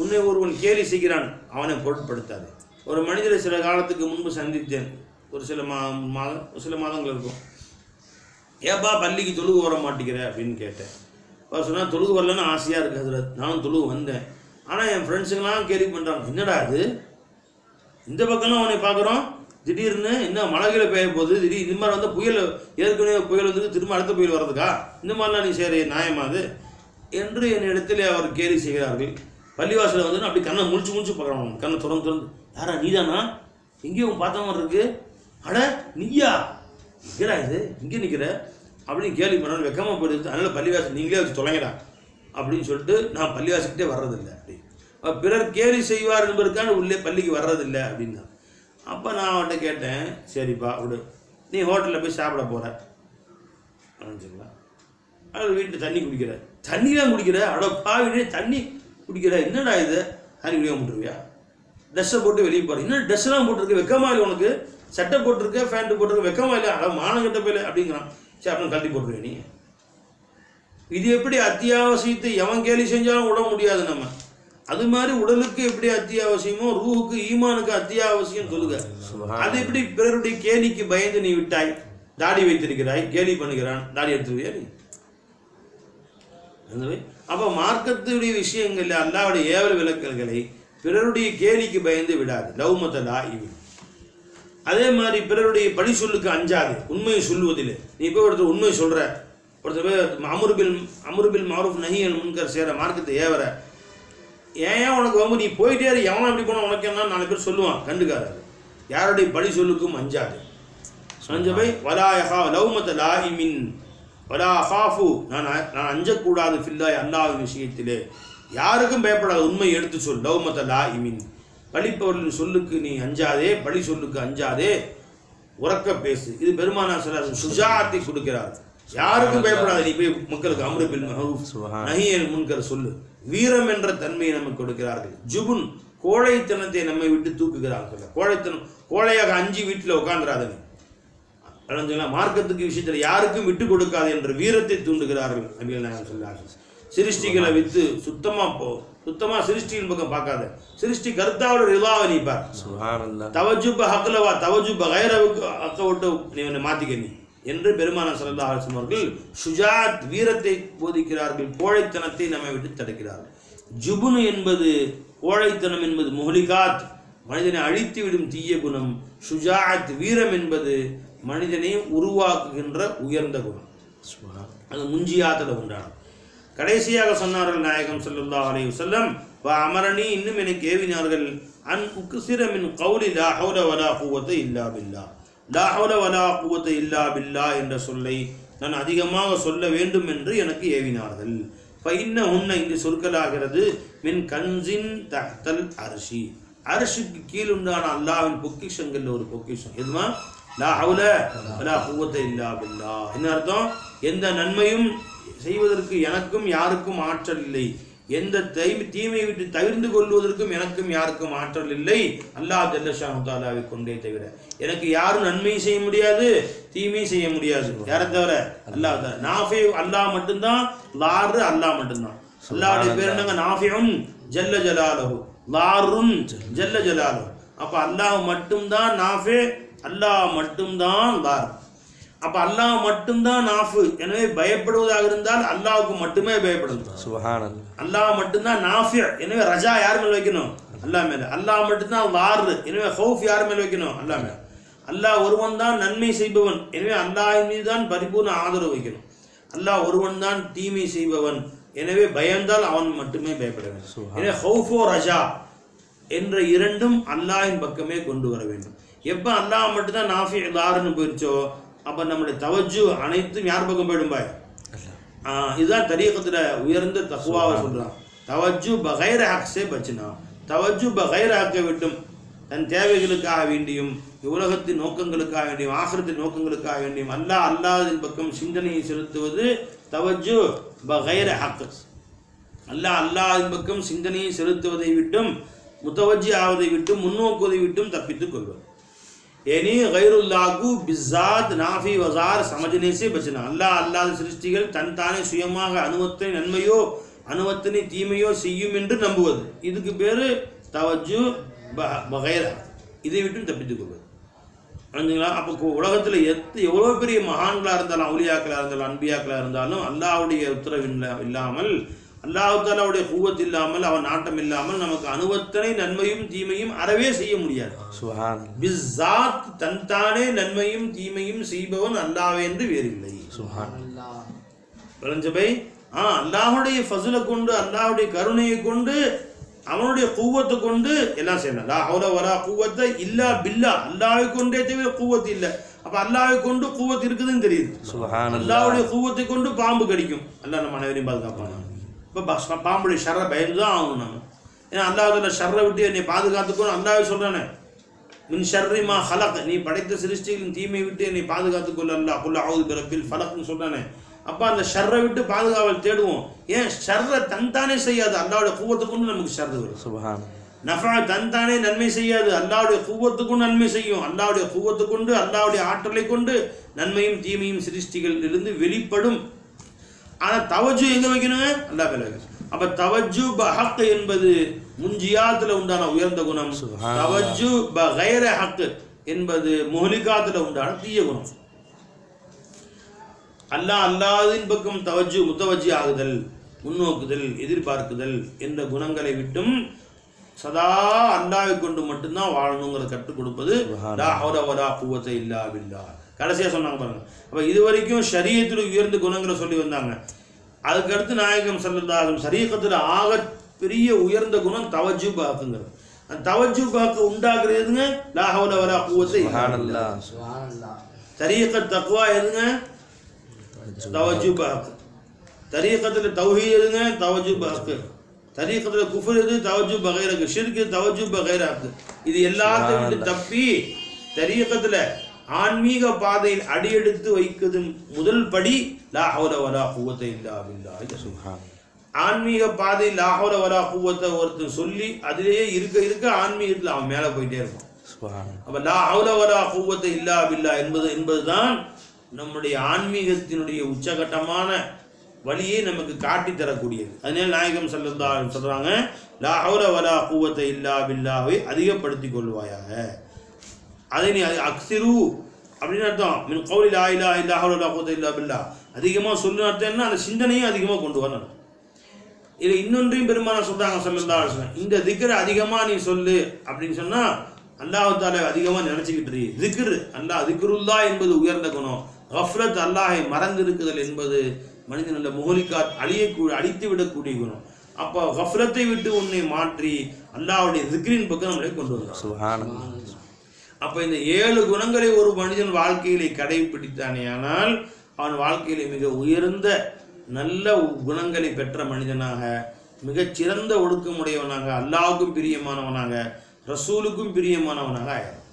உன்னை ஒருவன் கேலி செய்கிறான், அவனை பொருட்படுத்தாது. ஒரு மனிதரை சில காலத்துக்கு முன்பு சந்தித்தேன், ஒரு சில மாதங்கள் இருக்கும். ஏப்பா பள்ளிக்கு தொழுகு வர மாட்டேங்கிற அப்படின்னு கேட்டேன். அவர் சொன்னால் தொழுகு வரலன்னு ஆசையாக இருக்குது ஹஜ்ரத், நானும் தொழுகு வந்தேன், ஆனால் என் ஃப்ரெண்ட்ஸுங்கெல்லாம் கேலி பண்ணுறாங்க, என்னடா அது இந்த பக்கம்லாம் அவனை பார்க்குறோம், திடீர்னு என்ன மழைகளை பெய்ய போகுது, திடீர் இந்த மாதிரி வந்து புயல், ஏற்கனவே புயல் வந்து திரும்ப அடுத்த புயல் வர்றதுக்கா, இந்த மாதிரிலாம் நீ சரி நியாயமாது என்று என் இடத்துல அவர் கேலி செய்கிறார்கள். பள்ளிவாசலில் வந்து அப்படி கண்ணை முழிச்சு பார்க்குறாங்க, கண்ணை திறந்து யாரா நீதானா, எங்கேயும் பார்த்த மாதிரி இருக்கு, அட நீயா நிற்கிறா, இது இங்கே நிற்கிற அப்படின்னு கேள்வி பண்ணாலும் வெக்கமாக போயிடுது. அதனால் பள்ளிவாசல் நீங்களே வச்சு தொலைங்கடா அப்படின்னு சொல்லிட்டு நான் பள்ளிவாசல்கிட்டே வர்றதில்லை. அப்படி பிறர் கேலி செய்வார் என்பதற்கான உள்ளே பள்ளிக்கு வர்றதில்லை அப்படின்னா. அப்போ நான் அவன்கிட்ட கேட்டேன், சரிப்பா விடு, நீ ஹோட்டலில் போய் சாப்பிட போகிற நினச்சிங்களா, அது வீட்டில் தண்ணி குடிக்கிற, தண்ணி தான் குடிக்கிற, அடப்பா வீடே தண்ணி குடிக்கிற, என்னடா இது தண்ணி குடிக்க முடியுவியா, ட்ரெஸ்ஸை போட்டு வெளியே போகிற, இன்னும் ட்ரெஸ்ஸெல்லாம் போட்டிருக்க வெக்கமா இல்லை உனக்கு, சட்டை போட்டிருக்க ஃபேண்ட்டு போட்டிருக்க வெக்கமா இல்லை, அட மானங்கிட்ட போயில அப்படிங்கிறான். சரி அப்படின்னு கழட்டி போட்டுருவேன் நீ. இது எப்படி அத்தியாவசியத்தை எவன் கேலி செஞ்சாலும் விட முடியாது நம்ம. அது மாதிரி உடலுக்கு எப்படி அத்தியாவசியமோ ரூஹுக்கு ஈமானுக்கு அத்தியாவசியம் சொல்லுங்க. அது எப்படி பிறருடைய கேலிக்கு பயந்து நீ விட்டாய், தாடி வைத்திருக்கிறாய், கேலி பண்ணுகிறான், தாடி எடுத்துருவியா நீ? அப்போ மார்க்கத்துடைய விஷயங்கள்ல அல்லாஹ்வுடைய ஏவல் விளக்கல்களை பிறருடைய கேலிக்கு பயந்து விடாது. லௌமத லாயிமின். அதே மாதிரி பிறருடைய பழி சொல்லுக்கு அஞ்சாது, உண்மையை சொல்லுவதில்லை. நீ போய் ஒருத்தர் உண்மையை சொல்கிற, ஒருத்தர் போய் அம்ருபில் மாரூஃப் நஹி அனில் முன்கர் செய்கிற மார்க்கத்தை ஏவற, ஏன் உனக்கு வந்து நீ போயிட்டே இரு, எவனா அப்படி போனால் உனக்கு என்ன 4 பேர் சொல்லுவான், கண்டுக்காது. யாருடைய பழி சொல்லுக்கும் அஞ்சாது. அஞ்சபை வலா யஹா லௌமத லாயிமின் வலா அஹாஃபு, நான் அஞ்சக்கூடாது ஃபில்லாஹ் அல்லாஹ்வின் விஷயத்திலே, யாருக்கும் பயப்படாது, உண்மை எடுத்து சொல். லௌமத லாயிமின், பழிப்பவர்களின் சொல்லுக்கு நீ அஞ்சாதே, பழி சொல்லுக்கு அஞ்சாதே, உறக்க பேசு. இது பெருமானார் ஸல்லல்லாஹு அலைஹி வஸல்லம் சுஜாஅத்தை கொடுக்கிறார். யாருக்கும் பயப்படாது, நீ போய் மக்களுக்கு அம்ரு பில் மஅரூஃப் நஹி அனில் முன்கர் சொல்லு. வீரம் என்ற தன்மையை நமக்கு கொடுக்கிறார்கள். ஜுபுன், கோழைத்தனத்தை நம்மை விட்டு தூக்குகிறார்கள். கோழைத்தனம், கோழையாக அஞ்சு வீட்டில் உட்காந்துராதனே, மார்க்கத்துக்கு விஷயத்தில் யாருக்கும் விட்டு கொடுக்காது என்ற வீரத்தை தூண்டுகிறார்கள். நபிகள் நாயகம் ஸல்லல்லாஹு அலைஹி வஸல்லம் சிருஷ்டிகளை வித்து சுத்தமாக சுத்தமாக சிருஷ்டியின் பக்கம் பார்க்காத. சிருஷ்டி கர்த்தாவோட ரிலாவை நீ பார். சுப்ஹானல்லாஹ். தவஜுப ஹக்லவா தவஜுப கைரவுக்கு அக்க விட்டு நீ உன்னை மாற்றிக்க நீ என்று பெருமானார் ஸல்லல்லாஹு அலைஹி வஸல்லம் அவர்கள் ஷுஜாத் வீரத்தை போதிக்கிறார்கள், கோழைத்தனத்தை நம்மை விட்டு தடுக்கிறார்கள். ஜுபுனு என்பது கோழைத்தனம் என்பது முஹ்லிகாத், மனிதனை அழித்து விடும் தீய குணம். ஷுஜாத் வீரம் என்பது மனிதனை உருவாக்குகின்ற உயர்ந்த குணம். அது முஞ்சியாத்தில் உண்டான. கடைசியாக சொன்னார்கள் நாயகம் ஸல்லல்லாஹு அலைஹி வஸல்லம், அமரணி இன்னும் எனக்கு ஏவினார்கள், அன் உக்ஸிர மின் கௌலி லா ஹவ்ல வலா குவத்த இல்லா பில்லாஹ். லா ஹவ்ல வலா குவத்த இல்லா பில்லாஹ் என்ற சொல்லை நான் அதிகமாக சொல்ல வேண்டும் என்று எனக்கு ஏவினார்கள். ஃபைன்ன உன்ன இங்கு சொற்களாகிறது மின் கன்சின் தஹ்தல் அர்ஷி, அர்ஷுக்கு கீழ் உண்டான அல்லாஹ்வின் பொக்கிஷங்கள்ல ஒரு பொக்கிஷம். எதுமா? லா ஹவ்ல வலா குவத்த இல்லா பில்லாஹ். என்ன அர்த்தம்? எந்த நன்மையும் செய்வதற்கு எனக்கும் யாருக்கும் ஆற்றல் இல்லை, எந்த தீமையை விட்டு தவிர்ந்து கொள்வதற்கும் எனக்கும் யாருக்கும் ஆற்றல் இல்லை, அல்லாஹ் ஜல்ல ஷானு தஆலாவை கொண்டே தவிர. எனக்கு யாரும் நன்மையும் செய்ய முடியாது, தீமையும் செய்ய முடியாது. யாரை தவிர? அல்லாஹ் தவிர. நாஃபி அல்லாஹ் மட்டும்தான், லாரு அல்லாஹ் மட்டும்தான். அல்லாஹ்வுடைய பேர் என்னங்க? நாஃபிஉன் ஜல்ல ஜலாலுஹு, லாருன் ஜல்ல ஜலாலுஹு. அப்ப அல்லாஹ் மட்டும்தான் நாஃபி, அல்லாஹ் மட்டும்தான் லார். அப்ப அல்லாஹ் மட்டும்தான் நாஃபு. எனவே பயப்படுவதாக இருந்தால் அல்லாஹ்வுக்கு மட்டுமே பயப்படணும். சுப்ஹானல்லாஹ். அல்லாஹ் மட்டும்தான் நாஃபி. எனவே ரஜா யார் மேல வைக்கணும்? அல்லாஹ் மேல. அல்லாஹ் மட்டும்தான் லார். எனவே ஹவுஃப் யார் மேல வைக்கணும்? அல்லாஹ் மேல. அல்லாஹ் ஒருவன் தான் நன்மை செய்பவன். எனவே அல்லாஹ்வின் மீது தான் பரிபூர்ண ஆதரவு வைக்கணும். அல்லாஹ் ஒருவன் தான் தீமை செய்பவன். எனவே பயந்தால் அவன் மட்டுமே பயப்பட வேண்டும். எனவே ஹவுஃபோ ரஜா என்ற இரண்டும் அல்லாஹ்வின் பக்கமே கொண்டு வர வேண்டும். எப்போ அல்லாஹ் மட்டும்தான் நாஃபி லாருன்னு போயிடுச்சோ அப்போ நம்முடைய தவஜ்ஜு அனைத்தும் யார் பக்கம் போயிடும் பாய்? இதுதான் தரீகத்தில் உயர்ந்த தக்வாவை சொல்கிறான். தவஜ்ஜு பகைர ஹக்ஸே பச்சுனா, தவஜ்ஜு பகைர ஹக்கை விட்டும் தன் தேவைகளுக்காக வேண்டியும் உலகத்தின் நோக்கங்களுக்காக வேண்டியும் ஆகிரத்தின் நோக்கங்களுக்காக வேண்டியும் அல்லாஹ்வின் பக்கம் சிந்தனையை செலுத்துவது தவஜ்ஜு பகைர ஹக். அல்லாஹ்வின் பக்கம் சிந்தனையை செலுத்துவதை விட்டும் முத்தவஜ்ஜி ஆவதை விட்டும் முன்னோக்குவதை விட்டும் தப்பித்துக் கொள்வது. यानी गैरुल्लाहु बिज़ात नाफी वज़ार समझने से बचना. அல்லாஹ் சிருஷ்டிகள் தன் தானே சுயமாக அனுவத்தனை நன்மையோ அனுவத்தனை தீமையோ செய்யும் என்று நம்புவது. இதுக்கு பேர் தவஜ்ஜு பகைரா. இதை விட்டும் தப்பித்துக் கொள்வது. புரிஞ்சுங்களா? அப்போ உலகத்தில் எவ்வளோ பெரிய மகான்களாக இருந்தாலும், அவுலியாக்களாக இருந்தாலும், அன்பியாக்களாக இருந்தாலும் அல்லாஹ்வுடைய உத்தரவு இல்லாமல், அல்லாஹ் தஆலாவுடைய குவத் இல்லாமல், அவன் நாட்டம் இல்லாமல் நமக்கு அனுவத்தனை நன்மையும் தீமையும் அறவே செய்ய முடியாது. சுப்ஹானல்லாஹ். பிஸாத் தன்தானே நன்மையும் தீமையும் செய்பவன் அல்லாஹ்வே என்று வேறில்லை. சுப்ஹானல்லாஹ். பரஞ்சபை அல்லாஹ்வுடைய ஃபஸ்லை கொண்டு, அல்லாஹ்வுடைய கருணையை கொண்டு, அவனுடைய குவத்தை கொண்டு எல்லாம் செய்யலாம். லா ஹவ்ல வலா குவத்த இல்லா பில்லாஹ். அல்லாஹ்வை கொண்டே தவிர குவத் இல்லை. அப்ப அல்லாஹ்வை கொண்டு குவத் இருக்குதுன்னு தெரியுது. சுப்ஹானல்லாஹ். அல்லாஹ்வுடைய குவத்தை கொண்டு பாம்பு கடிக்கும். அல்லாஹ் நம்ம அனைவரையும் பாதுகாப்பான. இப்போ பாம்புடைய ஷர்ரை பயந்து தான் ஆகணும் நம்ம. ஏன்னா அல்லாஹ் ஷர்ரை விட்டு என்னை பாதுகாத்துக்கணும் அல்லாஹ்வே சொல்கிறானே, மின் ஷர்ரி மா ஹலக், நீ படைத்த சிருஷ்டிகளின் தீமை விட்டு என்னை பாதுகாத்துக்கொள்ள அல்லாஹ் குல் அஊது பிரப்பில் ஃபலக்னு சொல்கிறானே. அப்போ அந்த ஷர்ரை விட்டு பாதுகாவல் தேடுவோம். ஏன்? ஷர்ரை தன்தானே செய்யாது, அல்லாஹ்வுடைய குவத்தை கொண்டு நமக்கு ஷர்ரு வரும். சுப்ஹானல்லாஹ். நஃபா தன்தானே நன்மை செய்யாது, அல்லாஹ்வுடைய குவத்தை கொண்டு நன்மை செய்யும். அல்லாஹ்வுடைய குவத்தை கொண்டு, அல்லாஹ்வுடைய ஆற்றலை கொண்டு நன்மையும் தீமையும் சிருஷ்டிகளிலிருந்து வெளிப்படும். ஆனால் தவஜ்ஜு எங்கே வைக்கணுங்க? அல்லாஹ் மேல வைக்கணும். அப்போ தவஜ்ஜு பஹக் என்பது முஞ்சியாத்தில் உண்டான உயர்ந்த குணம். தவஜ்ஜு பகைர ஹக் என்பது முஹ்லிகாத்தில் உண்டான தீய குணம். அல்லாஹ்வின் பக்கம் தவஜ்ஜு முத்தவஜ்ஜி ஆகுதல், முன்னோக்குதல், எதிர்பார்க்குதல் என்ற குணங்களை விட்டும் சதா அல்லாஹ்வை கொண்டு மட்டும்தான் வாழணுங்கிறத கற்றுக் கொடுப்பது லா ஹவ்ல வலா குவத்த இல்லா பில்லாஹ். கடைசியாக சொன்னாங்க பாருங்க. அப்போ இது வரைக்கும் ஷரியத்தில் உயர்ந்த குணங்களை சொல்லி வந்தாங்க. அதுக்கடுத்து நாயகம் ஸல்லல்லாஹு அலைஹி வஸல்லம் ஷரீஅத்தில் ஆக பெரிய உயர்ந்த குணம் தவஜ்ஜு பஹக்குங்கிறது. அந்த தவஜ்ஜு பஹக்கு உண்டாக்குறது எதுங்க? லா ஹவ்ல வலா குவத்த இல்லா பில்லாஹ். தரீகத் தக்வா எதுங்க? தவஜ்ஜு பஹக். தரீகத்தில் தௌஹீத் எதுங்க? தவஜ்ஜு பஹக். தரீகத்தில் குஃப்ர் எது? தவஜ்ஜு பகைரக். ஷிர்க் தவஜ்ஜு பகைரக். இது எல்லாத்தையும் விட்டு தப்பி தரீகத்தில் ஆன்மீக பாதையில் அடியெடுத்து வைக்கிறது முதல் படி லா ஹவ்ல வலா குவத்த இல்லா பில்லாஹ். சுப்ஹானல்லாஹ். ஆன்மீக பாதையில் லா ஹவ்ல வலா குவத்த ஒருத்தன் சொல்லி அதிலேயே இருக்க ஆன்மீகத்தில் அவன் மேலே போயிட்டே இருப்பான். சுப்ஹானல்லாஹ். அப்போ லா ஹவ்ல வலா குவத்த இல்லா பில்லாஹ் என்பதுதான் நம்முடைய ஆன்மீகத்தினுடைய உச்சகட்டமான வழியை நமக்கு காட்டி தரக்கூடியது. அதனால நாயகம் ஸல்லல்லாஹு அலைஹி வஸல்லம் சொல்றாங்க, லா ஹவுல வலா குவத்த இல்லா பில்லாஹை அதிகப்படுத்திக் கொள்வாயாக. அதை நீ அக்ஸிரு அப்படின்னு அர்த்தம். மின் கௌலி லா இலாஹ இல்லா ஹவுல வலா குவத்த இல்லா பில்லாஹ், அதிகமாக சொல்லு அர்த்தம் என்ன, அந்த சிந்தனையும் அதிகமாக கொண்டு வரணும். இதில் இன்னொன்றையும் பெருமானார் சொல்றாங்க ஸல்லல்லாஹு அலைஹி வஸல்லம், இந்த திக்ர் அதிகமாக நீ சொல்லு அப்படின்னு சொன்னா அல்லாஹ் தஆலா அதிகமாக நினைச்சுக்கிட்டு திக்ர் அல்லாஹ் திக்ருல்லா என்பது உயர்ந்த குணம். கஃப்லத் அல்லாஹை மறந்திருக்குதல் என்பது மனிதனுடைய முஹலிகாத் அழித்து விடக்கூடிய குணம். அப்போ கஃப்லத்தை விட்டு உன்னை மாற்றி அல்லாஹ்வுடைய திக்ரின் பக்கம் நம்மளை கொண்டு வந்தார். சுப்ஹானல்லாஹ். அப்போ இந்த 7 குணங்களை ஒரு மனிதன் வாழ்க்கையிலே கடைபிடித்தானே ஆனால் அவன் வாழ்க்கையிலே மிக உயர்ந்த நல்ல குணங்களை பெற்ற மனிதனாக, மிகச்சிறந்த ஒழுக்கமுடையவனாக, அல்லாஹ்வுக்கும் பிரியமானவனாக, ரசூலுக்கும் பிரியமானவனாக ஆயிடும்.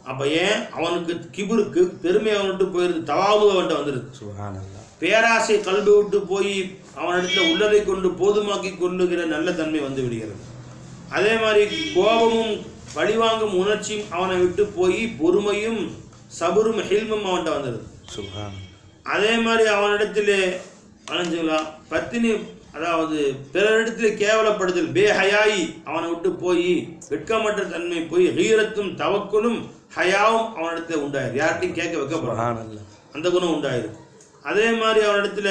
அப்போ ஏன் அவனுக்கு கிபுருக்கு பெருமை அவன்கிட்ட போயிருக்கு, தவாவு அவன்கிட்ட வந்துருக்கு. சுப்ஹானல்லாஹ். பேராசை கல்வி விட்டு போய் அவனிடத்தில் உள்ளதை கொண்டு போதுமாக்கி கொள்ளுகிற நல்ல தன்மை வந்து விடுகிறது. அதே மாதிரி கோபமும் பழிவாங்கும் உணர்ச்சியும் அவனை விட்டு போய் பொறுமையும் சபுரும் ஹில்மும் அவன்கிட்ட வந்துடுது. சுப்ஹானல்லாஹ். அதே மாதிரி அவனிடத்தில் அணைஞ்சுக்கலாம் பத்தினி, அதாவது பிறரிடத்தில் கேவலப்படுதல் பேஹயாயி அவனை விட்டு போய் வெட்கமற்ற தன்மை போய் ஹீரத்தும் தவக்குலும் ஹயாவும் அவனிடத்தில் உண்டாயிரு, யார்கிட்டையும் கேட்க வைக்கப்படும் அந்த குணம் உண்டாயிருக்கு. அதே மாதிரி அவனிடத்துல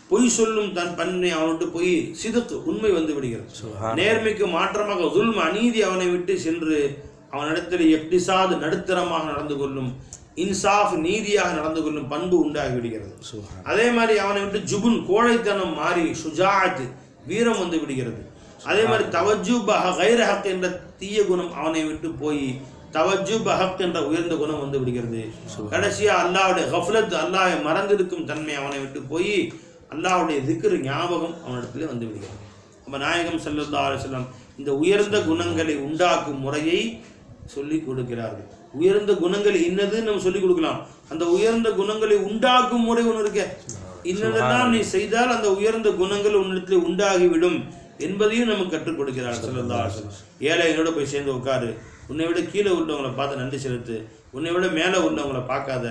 பொய் சொல்லும் தன் பண்ணை அவன்கிட்ட போய் சிதுக்கு உண்மை வந்து விடுகிறது. நேர்மைக்கு மாற்றமாக சுல்ம் அநீதி அவனை விட்டு சென்று அவனிடத்தில் எக்டிசாது நடுத்தரமாக நடந்து கொள்ளும், இன்சாஃப் நீதியாக நடந்து கொள்ளும் பண்பு உண்டாகி விடுகிறது. அதே மாதிரி அவனை விட்டு ஜுபுன் கோழைத்தனம் மாறி சுஜாஅத் வீரம் வந்து விடுகிறது. அதே மாதிரி தவஜ்ஜு கைர ஹக் என்ற தீய குணம் அவனை விட்டு போய் தவஜ்ஜு ஹக் என்ற உயர்ந்த குணம் வந்து விடுகிறது. கடைசியா அல்லாஹ்வுடைய கஃப்லத் அல்லாஹ்வை மறந்திருக்கும் தன்மை அவனை விட்டு போய் அல்லாஹ்வுடைய திக்ர் ஞாபகம் அவனிடத்திலே வந்து விடுகிறது. நம்ம நாயகம் ஸல்லல்லாஹு அலைஹி வஸல்லம் இந்த உயர்ந்த குணங்களை உண்டாக்கும் முறையை சொல்லிக் கொடுக்கிறார்கள். உயர்ந்த குணங்கள் இன்னதுன்னு நம்ம சொல்லிக் கொடுக்கலாம். அந்த உயர்ந்த குணங்களை உண்டாக்கும் முறை ஒன்று இருக்க, இன்னதெல்லாம் நீ செய்தால் அந்த உயர்ந்த குணங்கள் உன்னிடத்தில் உண்டாகிவிடும் என்பதையும் நமக்கு கற்றுக் கொடுக்கிறார் ஸல்லல்லாஹு அலைஹி வஸல்லம். ஏழைகளோட போய் சேர்ந்து உட்காரு, உன்னை விட கீழே உள்ளவங்களை பார்த்து நன்றி செலுத்து, உன்னை விட மேலே உள்ளவங்களை பார்க்காத,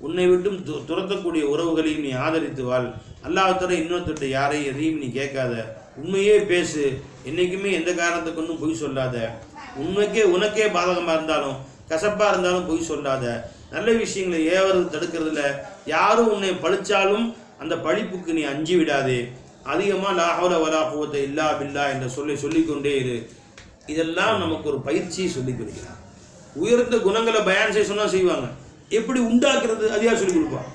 உன்னை விட்டும் துரத்தக்கூடிய உறவுகளையும் நீ ஆதரித்து வாழ், அல்லாஹ் தஆலா இன்னொருத்தட்ட யாரையும் எதையும் நீ கேட்காத, உண்மையே பேசு, என்றைக்குமே எந்த காரணத்தை கொண்டும் பொய் சொல்லாத, உனக்கே பாதகமாக இருந்தாலும் கசப்பாக இருந்தாலும் பொய் சொல்லாத, நல்ல விஷயங்களை ஏவறது தடுக்கிறதுல யாரும் உன்னை பழிச்சாலும் அந்த பழிப்புக்கு நீ அஞ்சி விடாதே, அதிகமாக லா ஹவுல வலா குவத்த இல்லா பில்லாஹ் என்ற சொல்லிக்கொண்டே இரு. இதெல்லாம் நமக்கு ஒரு பயிற்சியை சொல்லிக் கொடுக்கிறார். உயர்ந்த குணங்களை பயான் செய்ய சொன்னால் செய்வாங்க, எப்படி உண்டாக்குறது அது யார் சொல்லிக் கொடுப்பாங்க.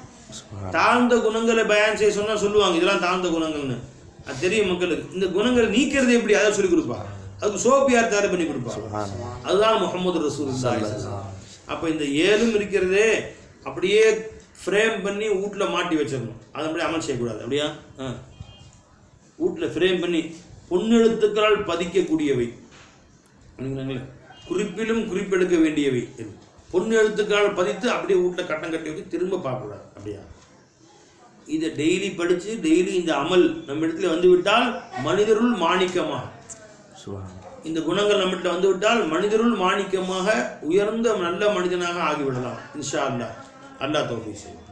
தாழ்ந்த குணங்களை பயான் செய்ய சொன்னால் சொல்லுவாங்க இதெல்லாம் தாழ்ந்த குணங்கள்னு, அது தெரியும் மக்களுக்கு. இந்த குணங்களை நீக்கிறது எப்படி அதை சொல்லிக் கொடுப்பாங்க, அதுக்கு சோப்பு யார் தயார் பண்ணி கொடுப்பாங்க, அதுதான் முஹம்மது ரசூலுல்லாஹ். அப்போ இந்த 7 இருக்கிறதே அப்படியே ஃப்ரேம் பண்ணி வீட்டில் மாட்டி வச்சிடணும், அதை அப்படியே அமல் செய்யக்கூடாது. அப்படியா வீட்டில் ஃப்ரேம் பண்ணி பொன்னெழுத்துக்களால் பதிக்கக்கூடியவை, குறிப்பிலும் குறிப்பெடுக்க வேண்டியவை, பொண்ணு எழுத்துக்களால் பதித்து அப்படியே வீட்டில் கட்டம் கட்டி வச்சு திரும்ப பார்க்கக்கூடாது. அப்படியா இதை டெய்லி படித்து டெய்லி இந்த அமல் நம்ம இடத்துல வந்து விட்டால் மனிதருள் மாணிக்கமாக, இந்த குணங்கள் நம்ம இடத்துல வந்து விட்டால் மனிதருள் மாணிக்கமாக உயர்ந்த நல்ல மனிதனாக ஆகிவிடலாம் இன்ஷா அல்லாஹ். அல்லாஹ் தௌஃபீக் செய்வான்.